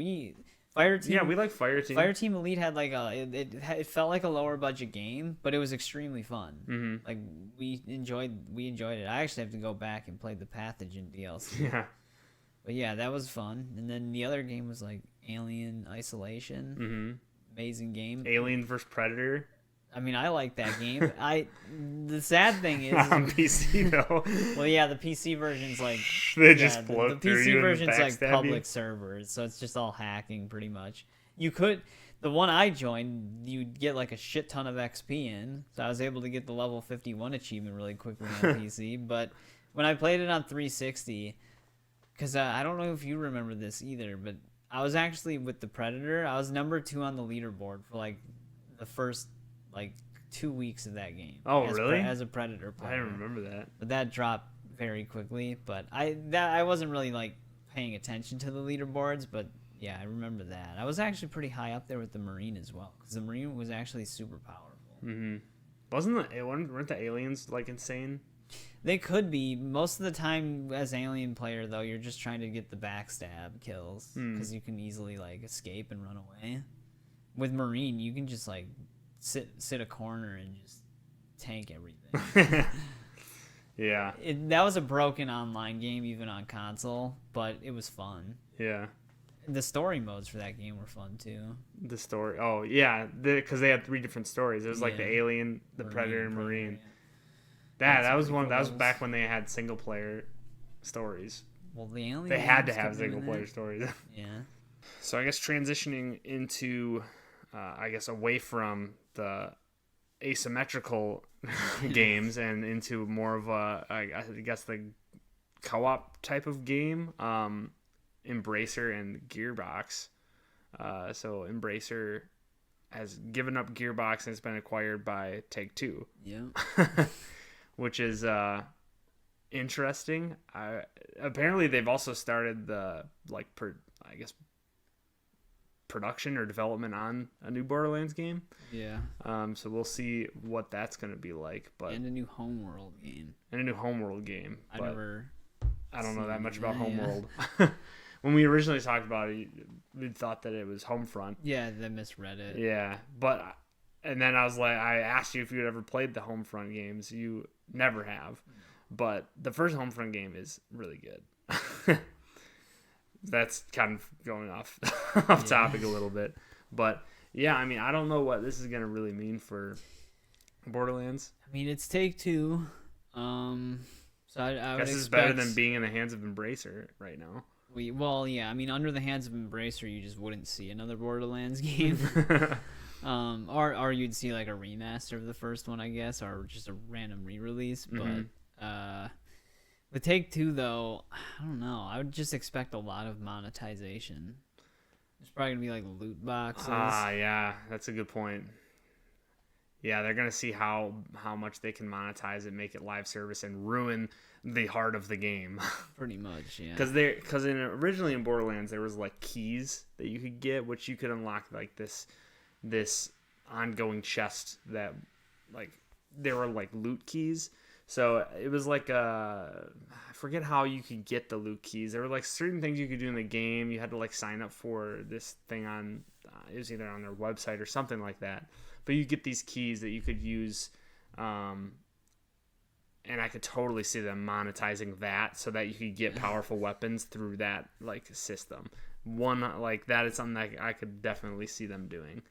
Fireteam. Yeah, we like Fireteam. Fireteam Elite had like it felt like a lower budget game, but it was extremely fun. Mm-hmm. Like we enjoyed it. I actually have to go back and play the Pathogen DLC. Yeah. But yeah, that was fun. And then the other game was like Alien Isolation. Mm-hmm. Amazing game. Alien vs Predator. I mean, I like that game. The sad thing is on PC though. Well, yeah, the PC version's like they just blow the PC version's like public servers, so it's just all hacking pretty much. The one I joined, you'd get like a shit ton of XP in, so I was able to get the level 51 achievement really quickly on PC. But when I played it on 360, because I don't know if you remember this either, but I was actually with the Predator. I was number 2 on the leaderboard for like the first like 2 weeks of that game. Oh, really? As a Predator player. I don't remember that. But that dropped very quickly. But I wasn't really like paying attention to the leaderboards. But yeah, I remember that. I was actually pretty high up there with the Marine as well, because the Marine was actually super powerful. Mm-hmm. Weren't the aliens like insane? They could be. Most of the time, as alien player though, you're just trying to get the backstab kills because you can easily like escape and run away. With Marine, you can just like sit a corner and just tank everything. Yeah. That was a broken online game even on console, but it was fun. Yeah. The story modes for that game were fun too. The story. Oh, yeah, because they had 3 different stories. It was like the alien, the Predator, and Marine. Yeah. That was one. That was back when they had single player stories. Well, the alien. They had to have single player stories. Yeah. So I guess transitioning into, away from the asymmetrical games and into more of the co-op type of game, Embracer and Gearbox. So Embracer has given up Gearbox and it's been acquired by Take-Two. Yeah. Which is interesting. Apparently they've also started the production or development on a new Borderlands game. Yeah. So we'll see what that's going to be like. But And a new Homeworld game. And a new Homeworld game. I don't know that much about yeah. Homeworld. When we originally talked about it, we thought that it was Homefront. Yeah, they misread it. Yeah, and then I asked you if you'd ever played the Homefront games. You never have. But the first Homefront game is really good. That's kind of going off topic a little bit. But yeah, I mean, I don't know what this is going to really mean for Borderlands. I mean, it's Take-Two. So I would guess it's better than being in the hands of Embracer right now. I mean, under the hands of Embracer, you just wouldn't see another Borderlands game. Or you'd see like a remaster of the first one, I guess, or just a random re-release. But with Take-Two, though, I don't know. I would just expect a lot of monetization. There's probably gonna be like loot boxes. Yeah, that's a good point. Yeah, they're gonna see how much they can monetize it, make it live service, and ruin the heart of the game. Pretty much, yeah. Because originally in Borderlands there was like keys that you could get, which you could unlock like this ongoing chest that like they were like loot keys. So it was like I forget how you could get the loot keys. There were like certain things you could do in the game. You had to like sign up for this thing on it was either on their website or something like that. But you get these keys that you could use, and I could totally see them monetizing that so that you could get powerful weapons through that like system. One like that is something that I could definitely see them doing,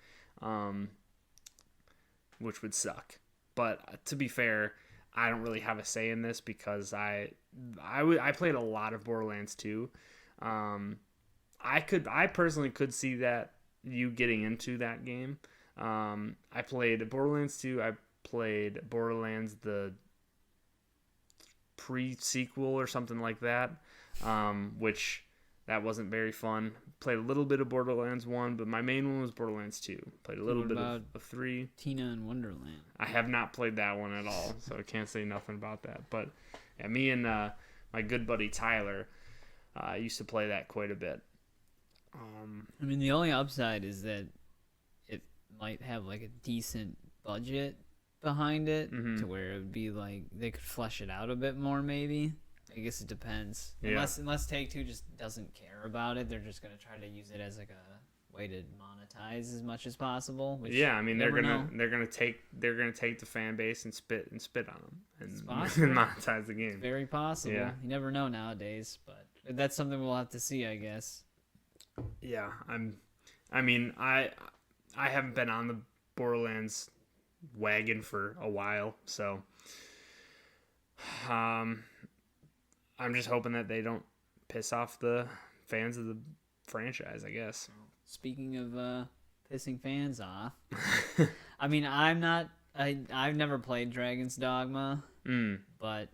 which would suck. But to be fair, I don't really have a say in this because I played a lot of Borderlands 2. I personally could see that you getting into that game. I played Borderlands 2. I played Borderlands the pre-sequel or something like that, which that wasn't very fun. Played a little bit of Borderlands 1, but my main one was Borderlands 2. Played a little bit of 3. Tina and Wonderland. I have not played that one at all, so I can't say nothing about that. But yeah, me and my good buddy Tyler used to play that quite a bit. I mean, the only upside is that it might have like a decent budget behind it to where it would be like they could flesh it out a bit more, maybe. I guess it depends. Yeah. Unless Take-Two just doesn't care about it, they're just gonna try to use it as like a way to monetize as much as possible. Which I mean they're gonna take the fan base and spit on them and monetize the game. It's very possible. Yeah. You never know nowadays, but that's something we'll have to see, I guess. Yeah, I haven't been on the Borderlands wagon for a while, so I'm just hoping that they don't piss off the fans of the franchise, I guess. Speaking of pissing fans off, I mean, I've never played Dragon's Dogma, but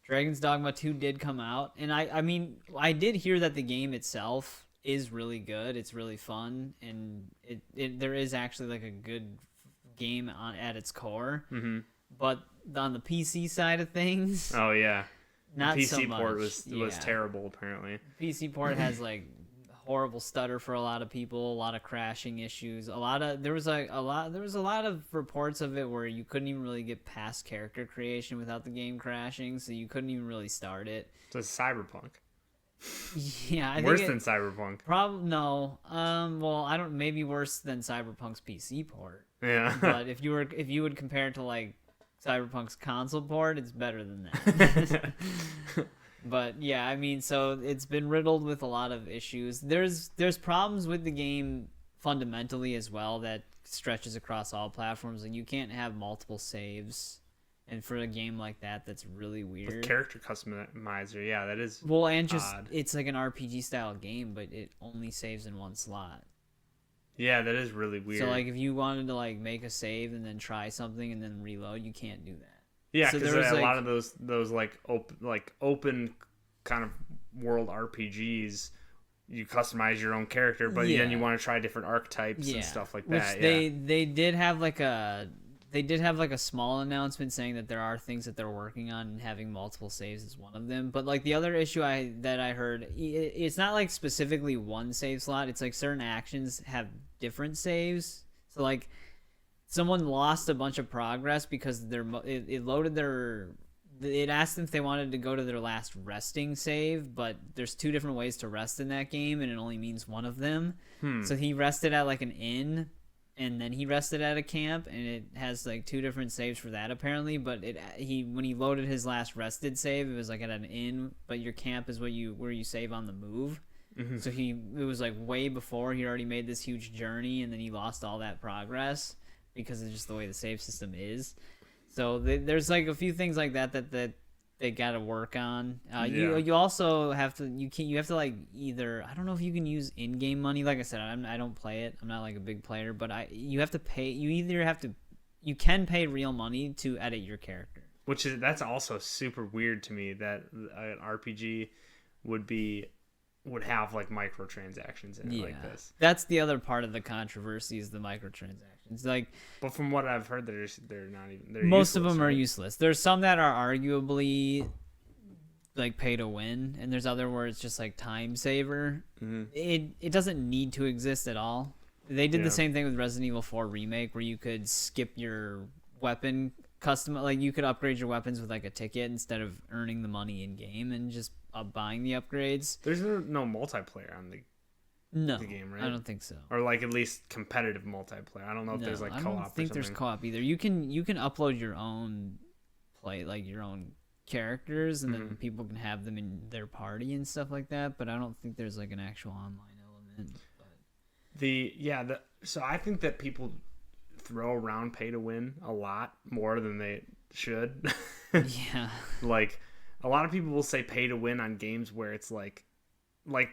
Dragon's Dogma 2 did come out, and I mean, I did hear that the game itself is really good. It's really fun, and there is actually like a good game at its core. But on the PC side of things, oh yeah, not the so PC much. port was terrible. Apparently, PC port has like horrible stutter for a lot of people, a lot of crashing issues. There was a lot of reports of it where you couldn't even really get past character creation without the game crashing, so you couldn't even really start it. So it's Cyberpunk. Yeah, I worse think than Cyberpunk. Probably no. Well, I don't. Maybe worse than Cyberpunk's PC port. Yeah. But if you would compare it to like Cyberpunk's console port, it's better than that. But yeah, I mean, so it's been riddled with a lot of issues. There's problems with the game fundamentally as well that stretches across all platforms, and you can't have multiple saves. And for a game like that, that's really weird. With character customizer, yeah, that is well, and just odd. It's like an RPG style game, but it only saves in one slot. Yeah, that is really weird. So like, if you wanted to like make a save and then try something and then reload, you can't do that. Yeah, so because a lot of those like open kind of world RPGs, you customize your own character, but then you want to try different archetypes and stuff like that. Which they did have like they did have like a small announcement saying that there are things that they're working on, and having multiple saves is one of them. But like the other issue that I heard, it's not like specifically one save slot. It's like certain actions have different saves. So like someone lost a bunch of progress because it loaded their. It asked them if they wanted to go to their last resting save, but there's 2 different ways to rest in that game, and it only means one of them. So he rested at like an inn, and then he rested at a camp, and it has like 2 different saves for that apparently. But when he loaded his last rested save, it was like at an inn, but your camp is where you save on the move. So it was like way before he already made this huge journey, and then he lost all that progress because of just the way the save system is. So there's like a few things like that they got to work on. You also have to you have to like either, I don't know if you can use in-game money. Like I said, I don't play it. I'm not like a big player, but you have to pay. You can pay real money to edit your character. That's also super weird to me that an RPG would have like microtransactions in it like this. That's the other part of the controversy, is the microtransactions. Like, but from what I've heard, they're not even. They're most useless, of them are right? useless. There's some that are arguably like pay to win, and there's other where it's just like time saver. It doesn't need to exist at all. They did the same thing with Resident Evil 4 Remake, where you could skip your weapon custom, like you could upgrade your weapons with like a ticket instead of earning the money in game and just buying the upgrades. There's no multiplayer on the game, right? I don't think so. Or like at least competitive multiplayer. I don't know if there's like co-op. I don't think there's co-op either. You can upload your own your own characters, and then people can have them in their party and stuff like that. But I don't think there's like an actual online element. So I think that people throw around pay to win a lot more than they should. Yeah. Like a lot of people will say pay to win on games where it's like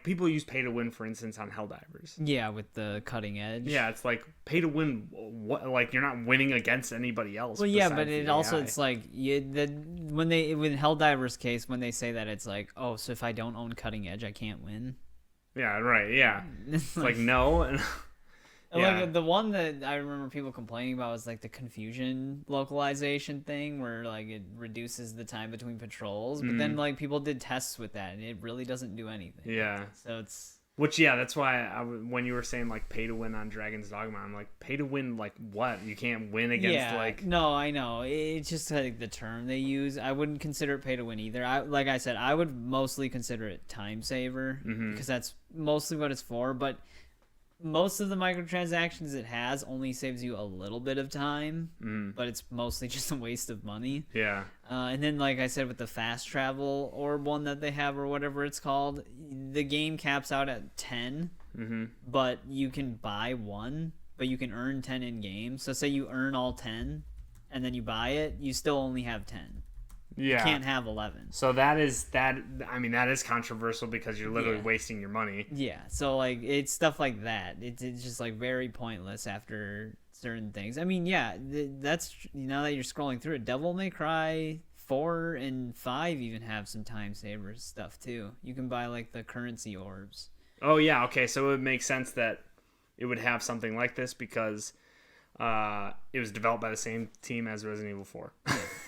people use pay to win, for instance, on Helldivers. Yeah, with the cutting edge. Yeah, it's like pay to win. What, like you're not winning against anybody else. Well, yeah, but it's like when Helldivers case, when they say that, it's like, oh, so if I don't own cutting edge, I can't win. Yeah, right. Yeah, it's like no. Yeah. Like the one that I remember people complaining about was like the confusion localization thing, where like it reduces the time between patrols, but then like people did tests with that and it really doesn't do anything. Yeah. So it's that's why when you were saying like pay to win on Dragon's Dogma, I'm like, pay to win like what? You can't win against like. No, I know. It's just like the term they use. I wouldn't consider it pay to win either. Like I said, I would mostly consider it time saver because that's mostly what it's for. But most of the microtransactions it has only saves you a little bit of time, but it's mostly just a waste of money. Yeah. And then, like I said, with the fast travel orb one that they have, or whatever it's called, the game caps out at 10, but you can buy one, but you can earn 10 in game. So say you earn all 10, and then you buy it, you still only have 10. Yeah. You can't have 11. So that is controversial because you're literally wasting your money. Yeah. So like it's stuff like that. It's just like very pointless after certain things. I mean, yeah, that's now that you're scrolling through it, Devil May Cry 4 and 5 even have some time saver stuff too. You can buy like the currency orbs. Oh yeah, okay. So it would make sense that it would have something like this because it was developed by the same team as Resident Evil 4.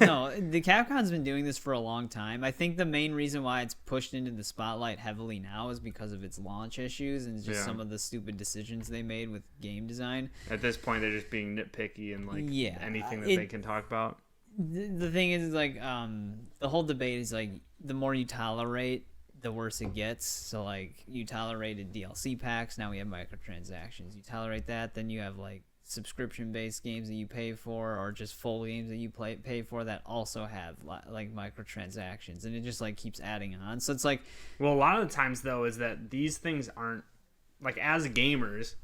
No, the Capcom's been doing this for a long time. I think the main reason why it's pushed into the spotlight heavily now is because of its launch issues and just some of the stupid decisions they made with game design. At this point, they're just being nitpicky and like anything that they can talk about. The thing is, like, the whole debate is like the more you tolerate, the worse it gets. So like you tolerated DLC packs, now we have microtransactions. You tolerate that, then you have like subscription-based games that you pay for, or just full games that you pay for that also have like microtransactions, and it just like keeps adding on. So it's like, well, a lot of the times though is that these things aren't like, as gamers,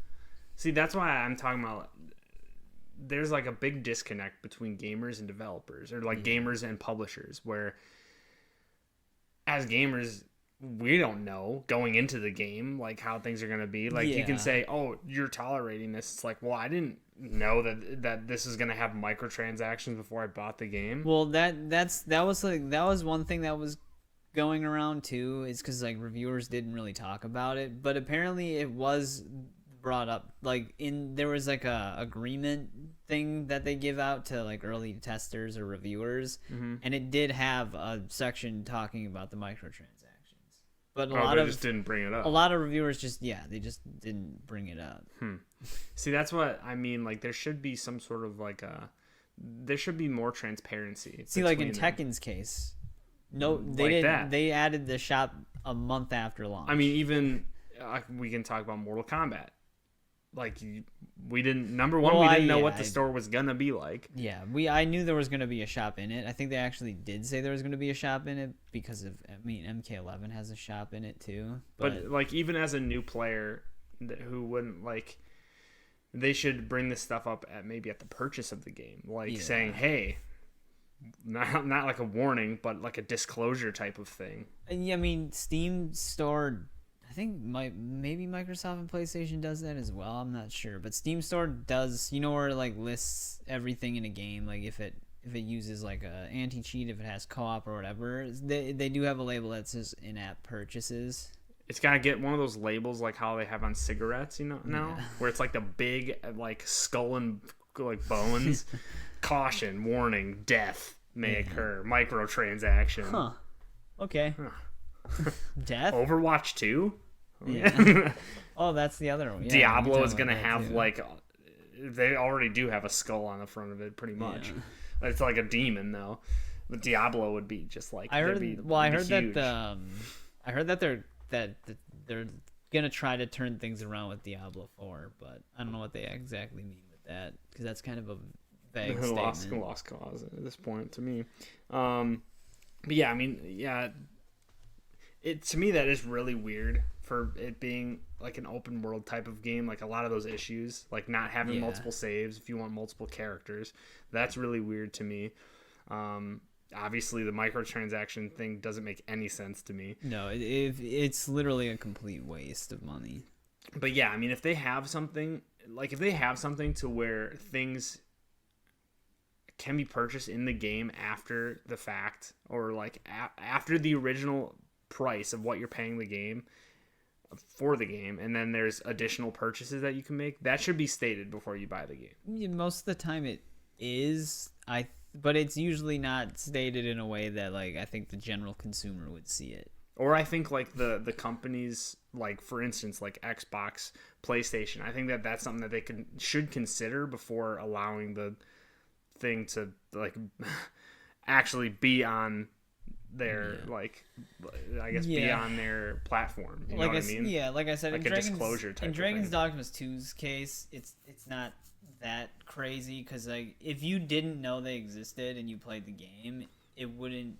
see, that's why I'm talking about there's like a big disconnect between gamers and developers, or like gamers and publishers, where as gamers we don't know going into the game like how things are going to be. Like you can say, oh, you're tolerating this. It's like, well, I didn't know that this is going to have microtransactions before I bought the game. Well, that was one thing that was going around too, is because like reviewers didn't really talk about it, but apparently it was brought up, like there was like a agreement thing that they give out to like early testers or reviewers, and it did have a section talking about the microtransactions, but they just didn't bring it up. A lot of reviewers they just didn't bring it up. See, that's what I mean. Like, there should be some sort of like there should be more transparency. See, like in Tekken's case, no, they didn't. That. They added the shop a month after launch. I mean, even we can talk about Mortal Kombat. Like, we didn't. Number one, we didn't know what the store was gonna be like. Yeah, I knew there was gonna be a shop in it. I think they actually did say there was gonna be a shop in it because of. I mean, MK11 has a shop in it too. But like, even as a new player, who wouldn't like. They should bring this stuff up at the purchase of the game, like saying, "Hey, not like a warning, but like a disclosure type of thing." Yeah, I mean, Steam Store. I think maybe Microsoft and PlayStation does that as well. I'm not sure, but Steam Store does. You know, where it like lists everything in a game, like if it uses like a anti-cheat, if it has co-op or whatever. They do have a label that says in-app purchases. It's got to get one of those labels like how they have on cigarettes, you know, now, where it's like the big like skull and like bones. Caution, warning, death may occur. Microtransaction. Huh. Okay. Huh. Death? Overwatch 2? Yeah. Oh, that's the other one. Yeah, Diablo is going to have like... They already do have a skull on the front of it, pretty much. Yeah. It's like a demon, though. But Diablo would be just like... I heard that they're gonna try to turn things around with Diablo 4, but I don't know what they exactly mean with that, because that's kind of a vague statement. Lost cause at this point to me. But yeah, I mean, to me that is really weird for it being like an open world type of game. Like a lot of those issues, like not having multiple saves if you want multiple characters, that's really weird to me. Obviously, the microtransaction thing doesn't make any sense to me. No, it's literally a complete waste of money. But yeah, I mean, if they have something to where things can be purchased in the game after the fact, or like after the original price of what you're paying the game for the game, and then there's additional purchases that you can make, that should be stated before you buy the game. Yeah, most of the time it is. But it's usually not stated in a way that like I think the general consumer would see it. Or I think like the companies, like for instance like Xbox, PlayStation, I think that's something that they should consider before allowing the thing to like actually be on their be on their platform. You know what I mean? Yeah, like I said, like in disclosure type in Dragon's of Dogma 2's case, it's not that crazy, because like if you didn't know they existed and you played the game, it wouldn't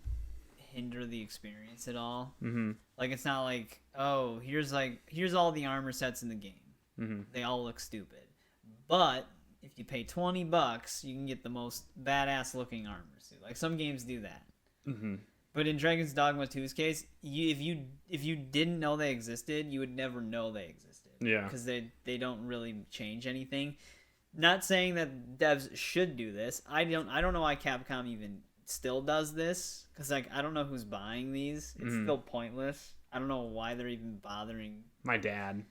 hinder the experience at all. Mm-hmm. Like it's not like, oh, here's all the armor sets in the game. Mm-hmm. They all look stupid, but if you pay $20, you can get the most badass looking armor suit. Like some games do that. Mm-hmm. But in Dragon's Dogma 2's case, if you didn't know they existed, you would never know they existed. Yeah, because they don't really change anything. Not saying that devs should do this. I don't know why Capcom even still does this, because like I don't know who's buying these. It's still pointless. I don't know why they're even bothering. My dad.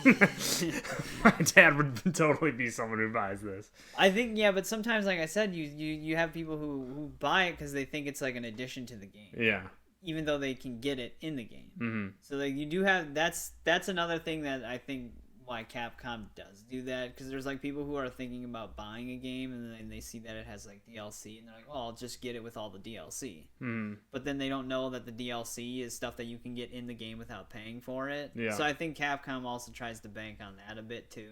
My dad would totally be someone who buys this. I think, yeah, but sometimes, like I said, you have people who buy it because they think it's like an addition to the game. Yeah. Even though they can get it in the game. Mm-hmm. So like you do have that's another thing that I think why Capcom does do that, because there's like people who are thinking about buying a game and then they see that it has like DLC and they're like, oh, I'll just get it with all the DLC. But then they don't know that the DLC is stuff that you can get in the game without paying for it. So I think Capcom also tries to bank on that a bit too,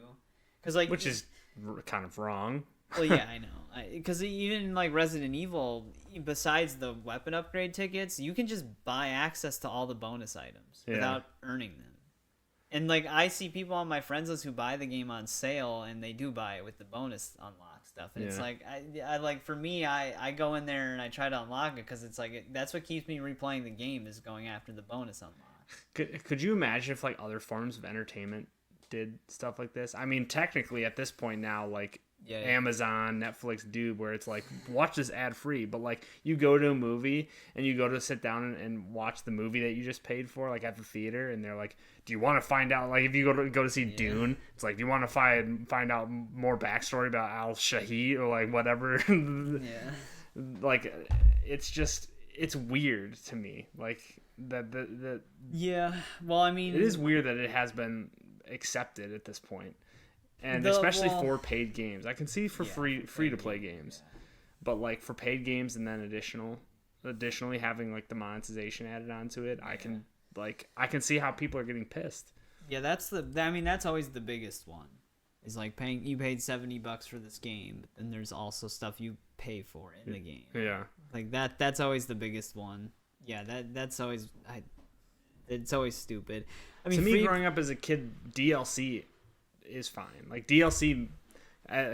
because like, which is kind of wrong. Well, yeah, I know, because even like Resident Evil, besides the weapon upgrade tickets, you can just buy access to all the bonus items without earning them. And like I see people on my friends list who buy the game on sale, and they do buy it with the bonus unlock stuff. And it's like I like, for me, I go in there and I try to unlock it because it's like that's what keeps me replaying the game, is going after the bonus unlock. Could you imagine if like other forms of entertainment did stuff like this? I mean, technically at this point now, like Amazon, Netflix do, where it's like, watch this ad free, but like you go to a movie and you go to sit down and watch the movie that you just paid for, like at the theater, and they're like, do you want to find out, like if you go to see Dune, it's like, do you want to find out more backstory about Al Shahid or like whatever? Like it's weird to me, like that. Well, I mean, it is weird that it has been accepted at this point. And especially for paid games. I can see for free to play games. But like for paid games and then additionally having like the monetization added onto it, I can see how people are getting pissed. Yeah, that's always the biggest one. Is like you paid $70 for this game, but then there's also stuff you pay for in the game. Yeah. Like that's always the biggest one. Yeah, that's always it's always stupid. I mean, to me, growing up as a kid, DLC is fine. Like DLC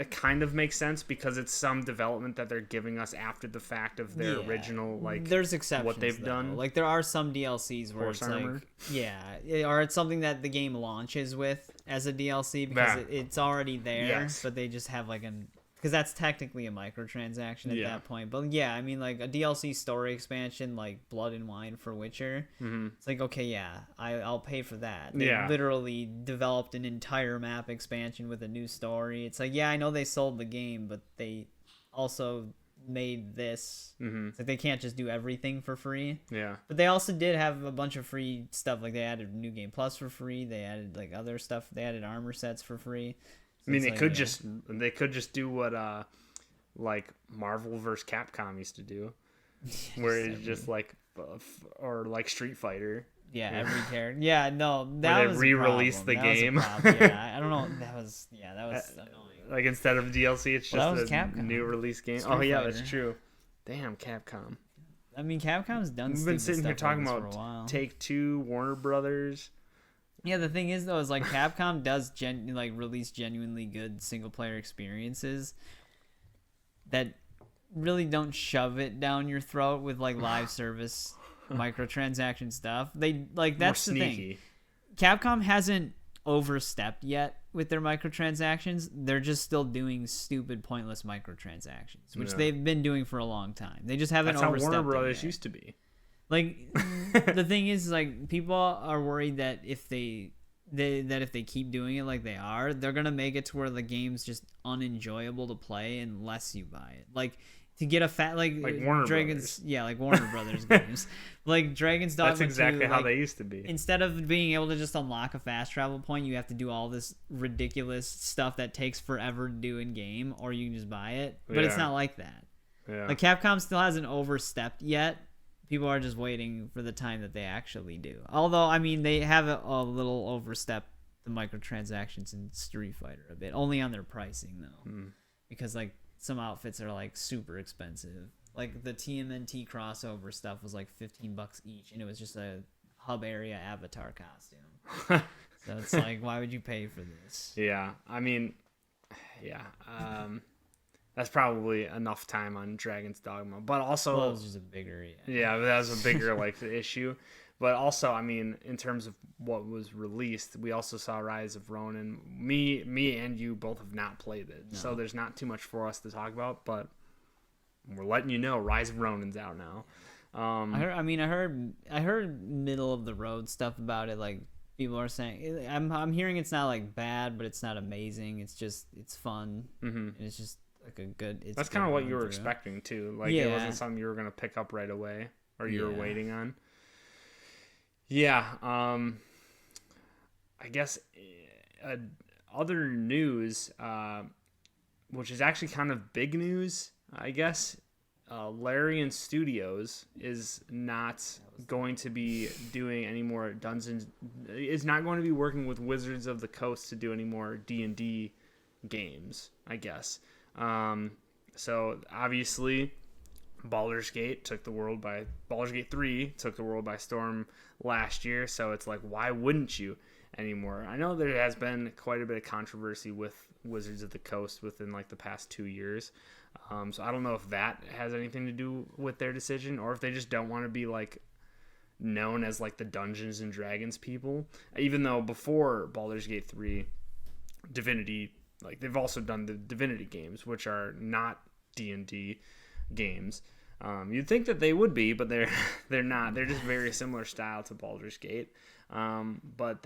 kind of makes sense because it's some development that they're giving us after the fact of their original, like, there's exceptions, what they've done. Like there are some DLCs where Force it's Armor. like, or it's something that the game launches with as a DLC because it's already there, but they just have like because that's technically a microtransaction at that point. But yeah, I mean, like a DLC story expansion, like Blood and Wine for Witcher. Mm-hmm. It's like, okay, I'll pay for that. They literally developed an entire map expansion with a new story. It's like, I know they sold the game, but they also made this. Mm-hmm. It's like they can't just do everything for free. Yeah. But they also did have a bunch of free stuff. Like they added New Game Plus for free. They added like other stuff. They added armor sets for free. So I mean, they could just do what like Marvel vs. Capcom used to do, where it's just like, or like Street Fighter. Yeah, every character. Yeah, no, that was re-released the game. Yeah, I don't know. That was annoying. Like instead of DLC, it's just a new release game. Street Fighter. That's true. Damn, Capcom. I mean, Capcom's done. We've been sitting here talking about Take-Two, Warner Brothers. Yeah, the thing is though, is like Capcom does release genuinely good single player experiences that really don't shove it down your throat with like live service microtransaction stuff. They like that's the thing. Capcom hasn't overstepped yet with their microtransactions. They're just still doing stupid, pointless microtransactions, which they've been doing for a long time. They just haven't overstepped. That's how Warner Brothers used to be. Like the thing is, like, people are worried that if they keep doing it like they are, they're gonna make it to where the game's just unenjoyable to play unless you buy it. Like to get a like Warner Dragons, Brothers. Like Warner Brothers games, like Dragon's Dogma. That's exactly 2, how they used to be. Instead of being able to just unlock a fast travel point, you have to do all this ridiculous stuff that takes forever to do in game, or you can just buy it. But it's not like that. Yeah. Like Capcom still hasn't overstepped yet. People are just waiting for the time that they actually do. Although, I mean, they have a little overstepped the microtransactions in Street Fighter a bit, only on their pricing though, because like some outfits are like super expensive. Like the TMNT crossover stuff was like $15 each, and it was just a hub area avatar costume. So it's like, why would you pay for this? Yeah, I mean, that's probably enough time on Dragon's Dogma, but also it was just a bigger that was a bigger like issue. But also, I mean, in terms of what was released, we also saw Rise of Ronin. Me and you both have not played it, so there's not too much for us to talk about. But we're letting you know, Rise of Ronin's out now. I heard middle of the road stuff about it. Like people are saying, I'm hearing it's not like bad, but it's not amazing. It's fun, and it's just like a good. That's kind of what you were expecting too. Like it wasn't something you were gonna pick up right away, or you were waiting on. Yeah, I guess other news, which is actually kind of big news, I guess. Larian Studios is not going to be doing any more Dungeons. Is not going to be working with Wizards of the Coast to do any more D&D games, I guess. So obviously, Baldur's Gate 3 took the world by storm last year. So it's like, why wouldn't you anymore? I know there has been quite a bit of controversy with Wizards of the Coast within like the past 2 years. So I don't know if that has anything to do with their decision, or if they just don't want to be like known as like the Dungeons and Dragons people. Even though before Baldur's Gate 3, Divinity like they've also done the Divinity games, which are not D&D games. You'd think that they would be, but they're not. They're just very similar style to Baldur's Gate. But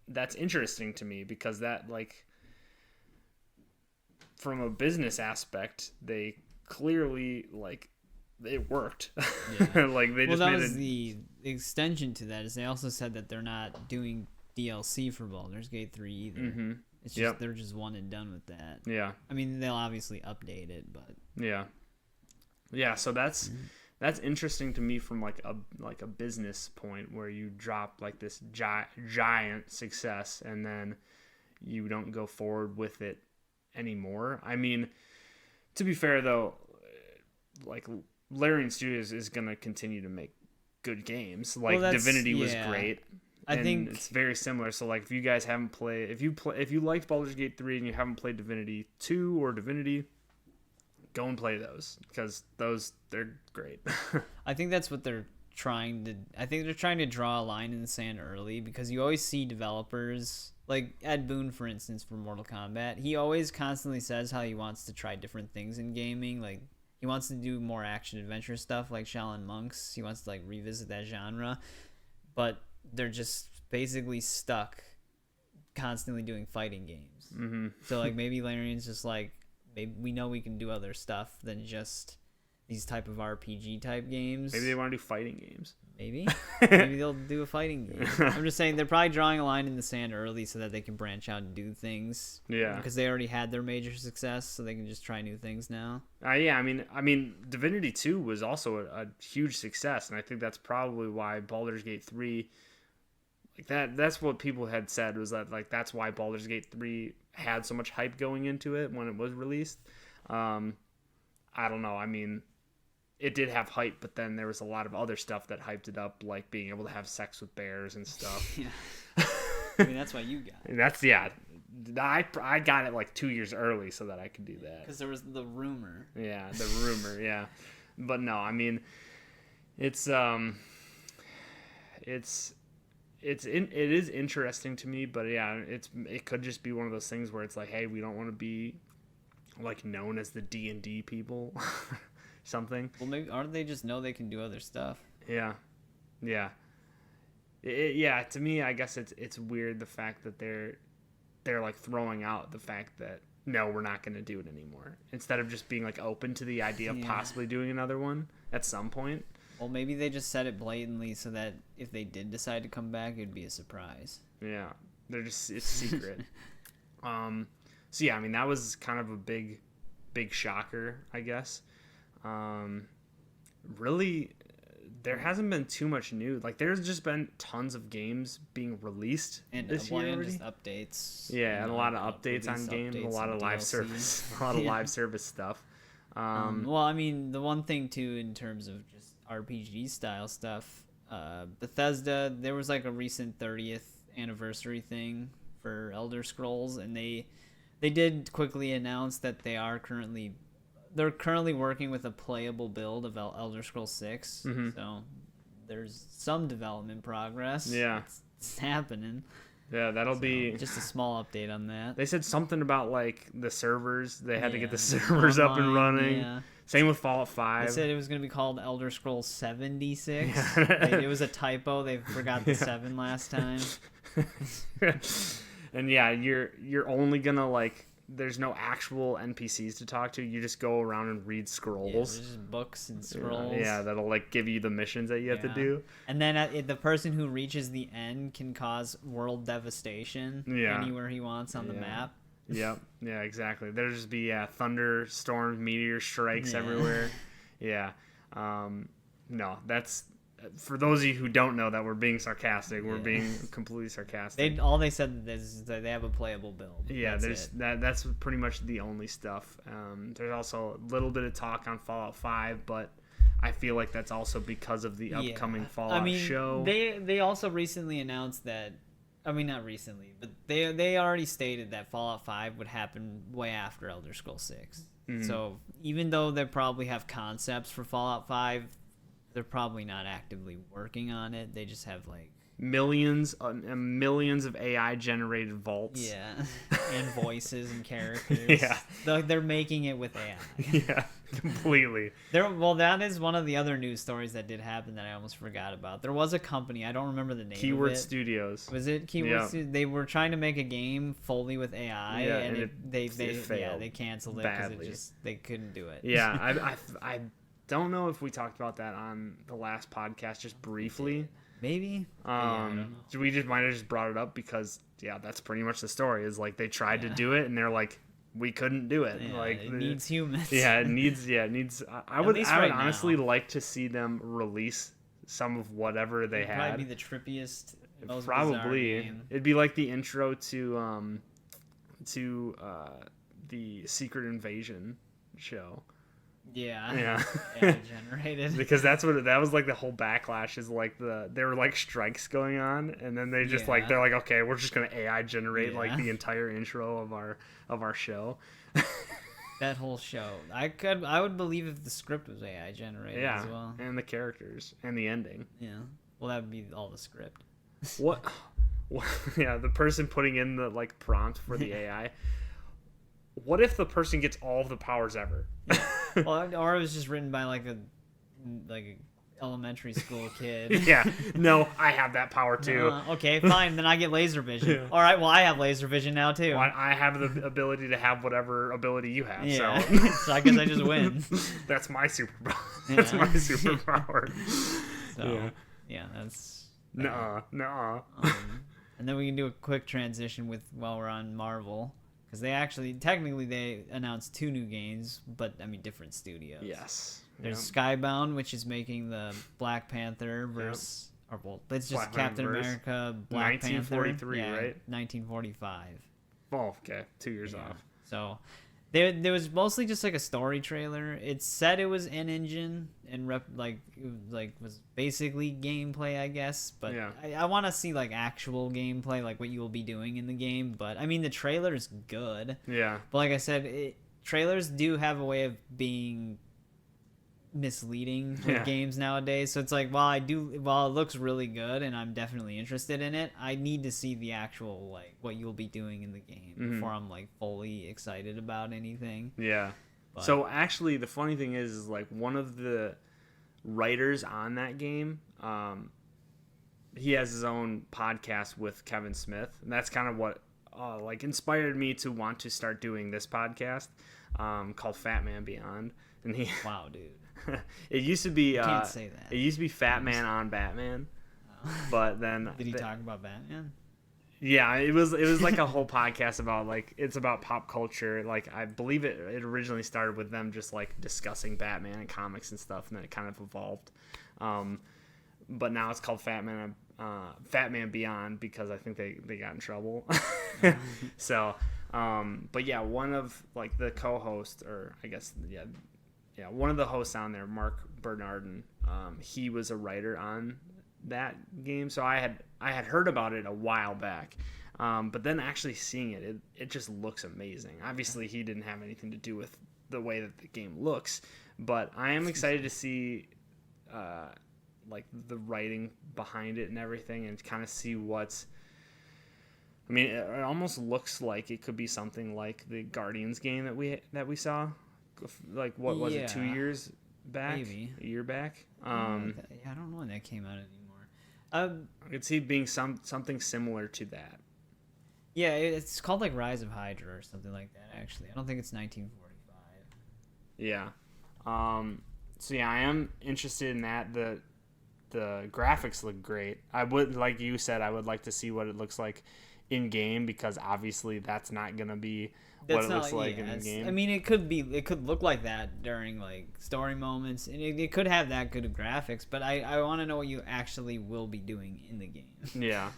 that's interesting to me because that, like, from a business aspect, they clearly, like, it worked. Yeah. Like they well, just that made was the extension to that. Is they also said that they're not doing DLC for Baldur's Gate 3 either. Mm-hmm. It's just they're just one and done with that. Yeah. I mean, they'll obviously update it, but yeah. So that's interesting to me from like a business point where you drop like this giant success and then you don't go forward with it anymore. I mean, to be fair though, like Larian Studios is gonna continue to make good games. Like Divinity was great. I think it's very similar. So like if you guys haven't played, if you liked Baldur's Gate 3 and you haven't played Divinity 2 or Divinity, go and play those because they're great. I think that's what they're trying to. I think they're trying to draw a line in the sand early because you always see developers like Ed Boon, for instance, for Mortal Kombat. He always constantly says how he wants to try different things in gaming. Like he wants to do more action adventure stuff like Shaolin Monks. He wants to like revisit that genre, but they're just basically stuck constantly doing fighting games. Mm-hmm. So like maybe Larian's just like, maybe we know we can do other stuff than just these type of RPG type games. Maybe they want to do fighting games. Maybe they'll do a fighting game. I'm just saying they're probably drawing a line in the sand early so that they can branch out and do things. Yeah, because they already had their major success, so they can just try new things now. Yeah, I mean, Divinity 2 was also a huge success, and I think that's probably why Baldur's Gate 3, like that's what people had said was that like that's why Baldur's Gate 3 had so much hype going into it when it was released. I don't know. I mean, it did have hype, but then there was a lot of other stuff that hyped it up, like being able to have sex with bears and stuff. Yeah. I mean, that's why you got it. And I got it like 2 years early so that I could do that. Because there was the rumor. Yeah, the rumor, yeah. But no, I mean, it is interesting to me, but yeah, it could just be one of those things where it's like, hey, we don't want to be like known as the D&D people. Something. Well, maybe aren't they just know they can do other stuff? Yeah. Yeah. To me, I guess it's weird the fact that they're like throwing out the fact that no, we're not going to do it anymore instead of just being like open to the idea of possibly doing another one at some point. Well, maybe they just said it blatantly so that if they did decide to come back, it'd be a surprise. Yeah, it's secret. So yeah, I mean that was kind of a big shocker, I guess. Really, there hasn't been too much new. Like, there's just been tons of games being released and this year already. Just updates. Yeah, and a lot of updates on games, a lot of live service, live service stuff. Well, I mean, the one thing too, in terms of just RPG style stuff, Bethesda, there was like a recent 30th anniversary thing for Elder Scrolls, and they did quickly announce that they're currently working with a playable build of Elder Scrolls 6. Mm-hmm. So there's some development progress. Yeah. It's happening. Yeah, that'll be just a small update on that. They said something about like the servers. They had to get the servers up and running. Yeah. Same with Fallout 5. They said it was going to be called Elder Scrolls 76. Yeah. It was a typo. They forgot the 7 last time. And yeah, you're only going to like, there's no actual NPCs to talk to. You just go around and read scrolls. Yeah, just books and scrolls. Yeah, that'll like give you the missions that you have to do. And then the person who reaches the end can cause world devastation anywhere he wants on the map. Yep. Yeah, exactly. There'll just be thunderstorms, meteor strikes everywhere. Yeah. No, that's for those of you who don't know that we're being sarcastic. We're being completely sarcastic. All they said is that they have a playable build. Yeah, that's pretty much the only stuff. There's also a little bit of talk on Fallout 5, but I feel like that's also because of the upcoming Fallout show. They also recently announced that. I mean, not recently, but they already stated that Fallout 5 would happen way after Elder Scrolls 6. Mm-hmm. So even though they probably have concepts for Fallout 5, they're probably not actively working on it. They just have like millions and millions of AI generated vaults. Yeah, and voices and characters. Yeah, they're making it with AI. Yeah, completely. Well, that is one of the other news stories that did happen that I almost forgot about. There was a company, I don't remember the name. Keyword of it. Studios. Was it Keyword Studios? They were trying to make a game fully with AI, and they failed. They canceled it because they couldn't do it. Yeah, I don't know if we talked about that on the last podcast just briefly. Maybe. We just might have just brought it up because that's pretty much the story. Is like they tried to do it and they're like, we couldn't do it. Yeah, like it needs humans. It needs. I would honestly like to see them release some of whatever they had. Probably be the trippiest. Most probably game. It'd be like the intro to the Secret Invasion show. Yeah. Generated. Because that was like the whole backlash is like there were like strikes going on, and then they just they're like, okay, we're just gonna AI generate like the entire intro of our show. That whole show, I would believe if the script was AI generated as well, and the characters and the ending. Yeah, well, that would be all the script. What? Yeah, the person putting in the like prompt for the AI. What if the person gets all of the powers ever? Well, or it was just written by like a elementary school kid. Yeah. No, I have that power too. Okay, fine. Then I get laser vision. Yeah. All right. Well, I have laser vision now too. Well, I have the ability to have whatever ability you have. Yeah. So, so I guess I just win. That's my superpower. That's my superpower. So, yeah, that's. Nuh-uh. And then we can do a quick transition while we're on Marvel. Because they announced 2 new games, but I mean different studios. Yes. There's Skybound, which is making the Black Panther versus, it's just Black Captain America, Black 1943, Panther. right? 1945. Oh, okay, 2 years off. So there was mostly just like a story trailer. It said it was in-engine and was basically gameplay, I guess. But I want to see like actual gameplay, like what you will be doing in the game. But I mean, the trailer is good. Yeah. But like I said, trailers do have a way of being misleading with games nowadays. So it's like, while it looks really good and I'm definitely interested in it, I need to see the actual like what you'll be doing in the game before I'm like fully excited about anything. Yeah. But. So actually the funny thing is like one of the writers on that game, he has his own podcast with Kevin Smith, and that's kind of what like inspired me to want to start doing this podcast called Fat Man Beyond. And wow, dude. It used to be can't say that. It used to be Fat Man on Batman. But then did he talk about Batman? Yeah, it was like a whole podcast about like it's about pop culture. Like I believe it originally started with them just like discussing Batman and comics and stuff, and then it kind of evolved. But now it's called Fat Man Beyond because I think they got in trouble. So, but yeah, one of like the co-hosts, or I guess one of the hosts on there, Mark Bernardin, he was a writer on that game, so I had heard about it a while back, but then actually seeing it just looks amazing. Obviously, he didn't have anything to do with the way that the game looks, but I am excited to see like the writing behind it and everything, and kind of see what's. I mean, it almost looks like it could be something like the Guardians game that we saw. Like what was it? 2 years back? Maybe a year back. I don't know when that came out anymore. I could see it being something similar to that. Yeah, it's called like Rise of Hydra or something like that. Actually, I don't think it's 1945. Yeah. So yeah, I am interested in that. The graphics look great. I would, like you said, I would like to see what it looks like in game, because obviously that's not gonna be what it looks like in the game. I mean, it could look like that during like story moments, and it could have that good of graphics, but I want to know what you actually will be doing in the game. Yeah.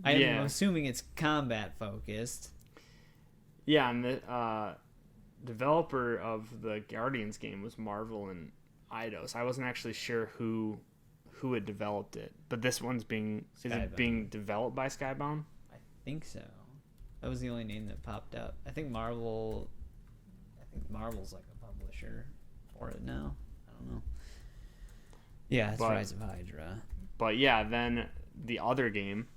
I'm assuming it's combat focused. Yeah, and the developer of the Guardians game was Marvel and Eidos. I wasn't actually sure who had developed it, but this one's being developed by Skybound? I think so. That was the only name that popped up. I think Marvel's like a publisher for it now. I don't know. Yeah, it's Rise of Hydra. But yeah, then the other game.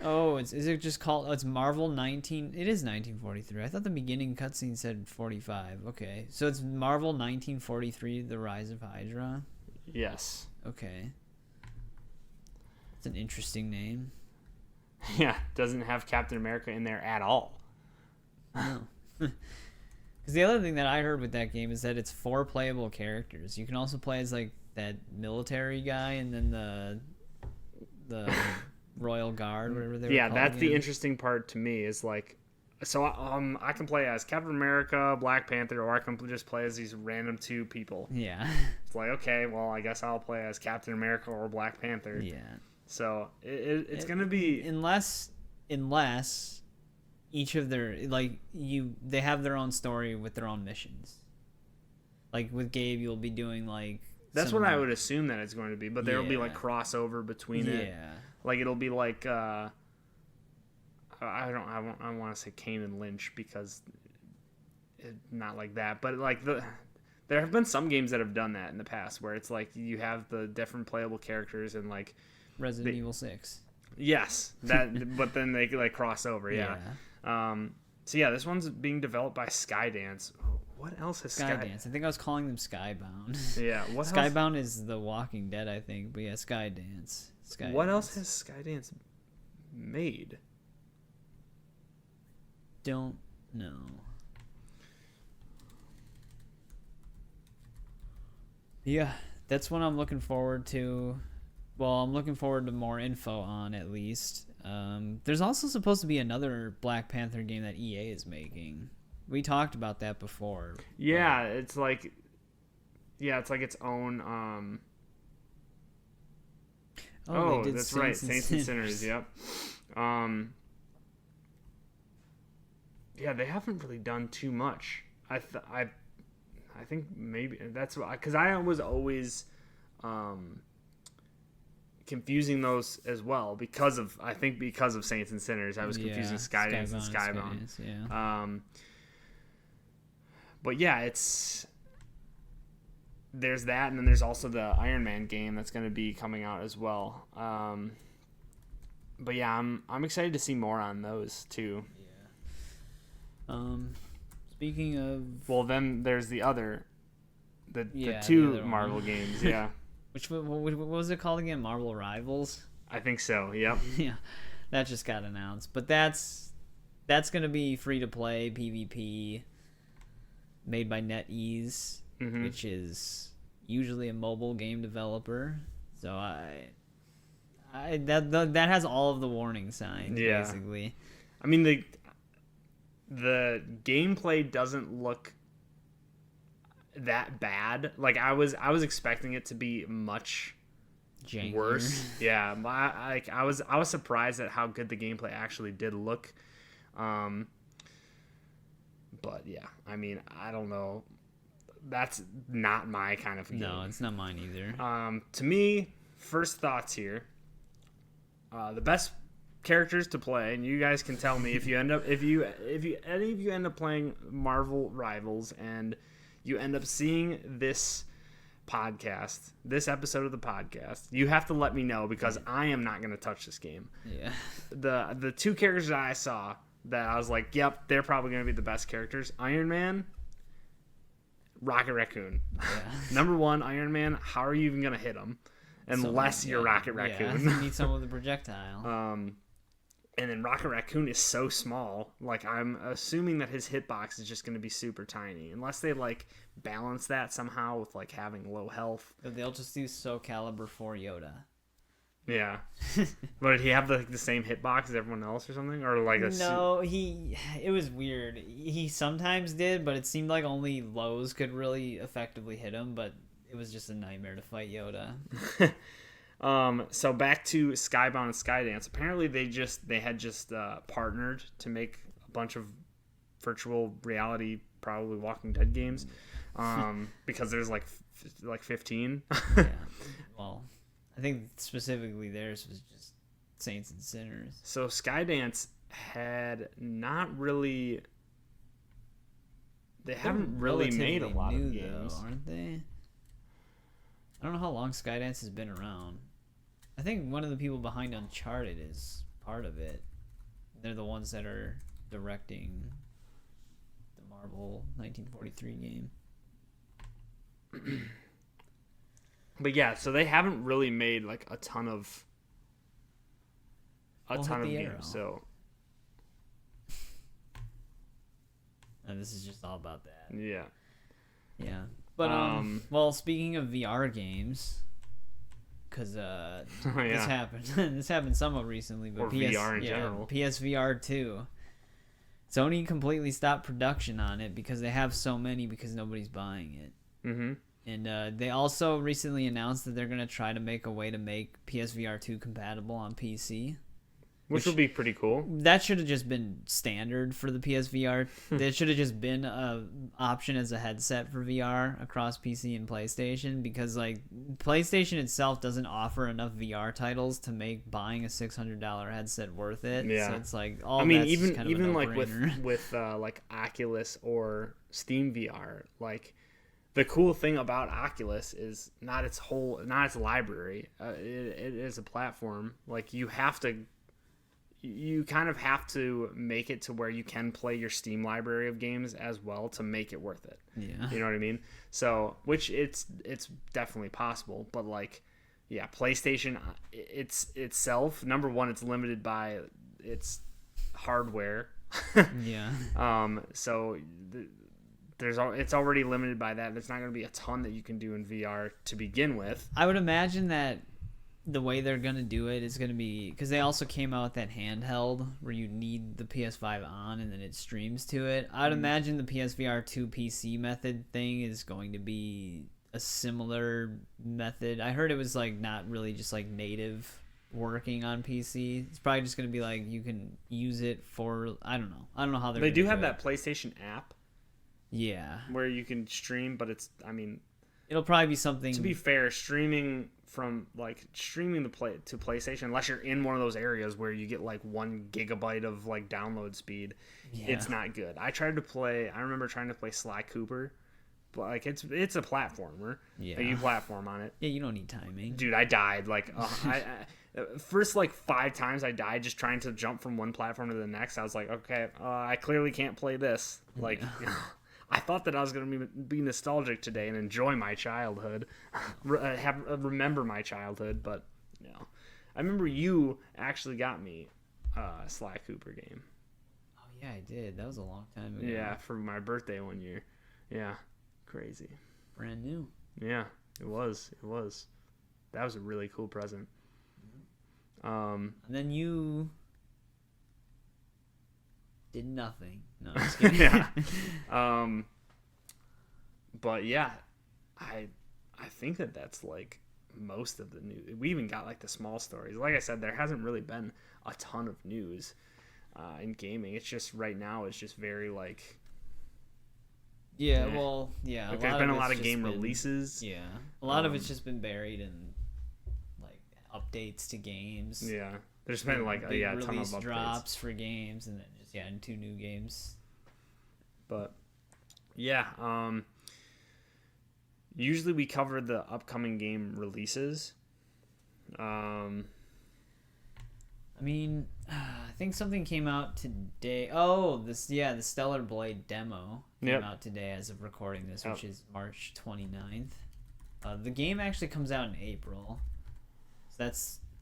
Oh, is it just called? Oh, it's Marvel 19. It is 1943. I thought the beginning cutscene said 45. Okay, so it's Marvel 1943: The Rise of Hydra. Yes. Okay, it's an interesting name. Yeah, doesn't have Captain America in there at all. No. Because the other thing that I heard with that game is that it's 4 playable characters. You can also play as like that military guy and then the Royal Guard, whatever they were called. That's the interesting part to me is like, so I can play as Captain America, Black Panther, or I can just play as these random 2 people. Yeah. It's like, okay, well, I guess I'll play as Captain America or Black Panther. Yeah. So it's gonna be unless each of their they have their own story with their own missions. Like with Gabe, you'll be doing like that's what I would assume that it's going to be, but there will be like crossover between it. Yeah. Like it'll be like I want to say Kane and Lynch because not like that, but like there have been some games that have done that in the past where it's like you have the different playable characters and like Resident Evil 6. Yes, that but then they like cross over, yeah. So yeah, this one's being developed by Skydance. What else has Skydance? I think I was calling them Skybound. Yeah, what Skybound is The Walking Dead, I think, but yeah, Skydance. What else has Skydance made? Don't know. Yeah, that's what I'm looking forward to. Well, I'm looking forward to more info on, at least. There's also supposed to be another Black Panther game that EA is making. We talked about that before. Yeah, it's like its own. That's right, Saints and Sinners. Yep. Yeah, they haven't really done too much. I think maybe that's why, because I was always confusing those as well because of Saints and Sinners. I was confusing Skydance and Skybound. Yeah. But yeah, there's that, and then there's also the Iron Man game that's going to be coming out as well. But yeah, I'm excited to see more on those too. Yeah. Speaking of, well, then there's the two the other Marvel games. Yeah. What was it called again? Marvel Rivals? I think so. Yep. Yeah, that just got announced. But that's gonna be free to play PvP, made by NetEase, which is usually a mobile game developer. So that has all of the warning signs. Yeah. Basically. I mean the gameplay doesn't look that bad. Like I was expecting it to be much jankier. Worse. Yeah, I was surprised at how good the gameplay actually did look. But yeah, I mean, I don't know. That's not my kind of game. No, it's not mine either. To me, first thoughts here. The best characters to play, and you guys can tell me if any of you end up playing Marvel Rivals and you end up seeing this episode of the podcast, you have to let me know because I am not going to touch this game. Yeah. The 2 characters that I saw that I was like, yep, they're probably going to be the best characters: Iron Man, Rocket Raccoon. Yeah. Number 1, Iron Man. How are you even going to hit him unless you're Rocket Raccoon? Yeah, you need someone with a projectile. And then Rocket Raccoon is so small. Like, I'm assuming that his hitbox is just going to be super tiny. Unless they, like, balance that somehow with, like, having low health. They'll just do Soul Calibur for Yoda. Yeah. But did he have, the same hitbox as everyone else or something? Or, like, No, it was weird. He sometimes did, but it seemed like only lows could really effectively hit him. But it was just a nightmare to fight Yoda. So back to Skybound and Skydance. Apparently they had just partnered to make a bunch of virtual reality, probably Walking Dead games, because there's like 15. Yeah. Well, I think specifically theirs was just Saints and Sinners. So Skydance had not really. They haven't really made a lot of games, though, aren't they? I don't know how long Skydance has been around. I think one of the people behind Uncharted is part of it. They're the ones that are directing the Marvel 1943 game. But yeah, so they haven't really made like a ton of games. So and this is just all about that. yeah. Yeah. But well, speaking of VR games, because this happened this happened somewhat recently, but VR in general. PSVR 2. Sony completely stopped production on it because they have so many because nobody's buying it. Mm-hmm. And they also recently announced that they're going to try to make a way to make PSVR 2 compatible on PC. Which would be pretty cool. That should have just been standard for the PSVR. There should have just been an option as a headset for VR across PC and PlayStation, because like PlayStation itself doesn't offer enough VR titles to make buying a $600 headset worth it. Yeah. So it's like all. I mean, that's even kind of even a like no-brainer. with like Oculus or Steam VR, like the cool thing about Oculus is not its library. It is a platform. Like you kind of have to make it to where you can play your Steam library of games as well to make it worth it. Yeah. You know what I mean? So, which it's definitely possible, but like, yeah, PlayStation itself, number one, it's limited by its hardware. Yeah. So it's already limited by that. There's not going to be a ton that you can do in VR to begin with. I would imagine that the way they're going to do it is going to be, because they also came out with that handheld where you need the PS5 on and then it streams to it. I'd imagine the PSVR 2 PC method thing is going to be a similar method. I heard it was like not really just like native working on PC. It's probably just going to be like you can use it for, I don't know how they do have that PlayStation app. Yeah. Where you can stream, but it's, I mean, it'll probably be something. To be fair, streaming to PlayStation, unless you're in one of those areas where you get like 1 gigabyte of like download speed, it's not good. I remember trying to play Sly Cooper, but like it's a platformer. Yeah. Like, you platform on it. Yeah, you don't need timing. Dude, I died like I first like 5 times I died just trying to jump from one platform to the next. I was like, okay, I clearly can't play this. Like. Yeah. I thought that I was going to be nostalgic today and enjoy my childhood, remember my childhood, but no. I remember you actually got me a Sly Cooper game. Oh yeah, I did. That was a long time ago. Yeah, for my birthday one year. Yeah, crazy. Brand new. Yeah, it was. That was a really cool present. And then you did nothing. No, I'm just kidding. Yeah. But yeah, I think that's like most of the news. We even got like the small stories. Like I said, there hasn't really been a ton of news in gaming. It's just right now it's just very like. Yeah, well, yeah. Like there's been a lot of game releases. Yeah, a lot of it's just been buried in like updates to games. Yeah, there's been like a ton of updates. Drops for games, and then just and 2 new games. But yeah, usually we cover the upcoming game releases. I mean, I think something came out today. Oh, the Stellar Blade demo came out today as of recording this, which is March 29th. The game actually comes out in April. So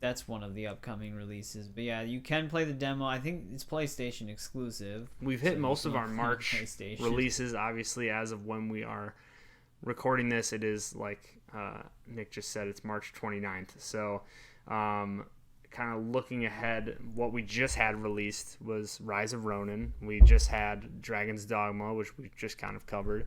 that's one of the upcoming releases. But yeah, you can play the demo. I think it's PlayStation exclusive. We've hit most of our March releases, obviously, as of when we are recording this. It is, like Nick just said, it's March 29th. So kind of looking ahead, what we just had released was Rise of Ronin. We just had Dragon's Dogma, which we just kind of covered.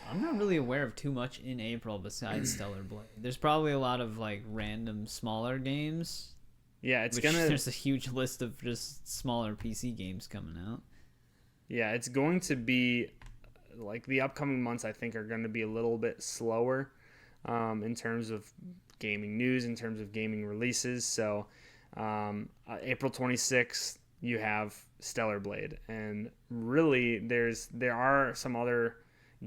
I'm not really aware of too much in April besides Stellar Blade. There's probably a lot of like random smaller games. Yeah, there's a huge list of just smaller PC games coming out. Yeah, it's going to be like the upcoming months I think are going to be a little bit slower in terms of gaming news, in terms of gaming releases. So April 26th you have Stellar Blade, and really there are some other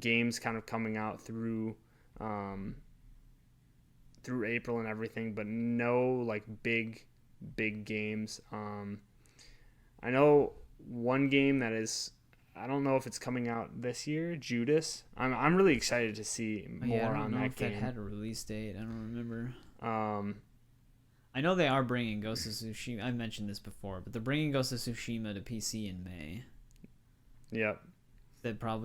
games kind of coming out through through April and everything, but no like big games. I know one game that is, I don't know if it's coming out this year, Judas. I'm really excited to see more on that game. I don't know if that had a release date. I don't remember. I know they are bringing Ghost of Tsushima. I mentioned this before, but they're bringing Ghost of Tsushima to PC in May. Yep. That probably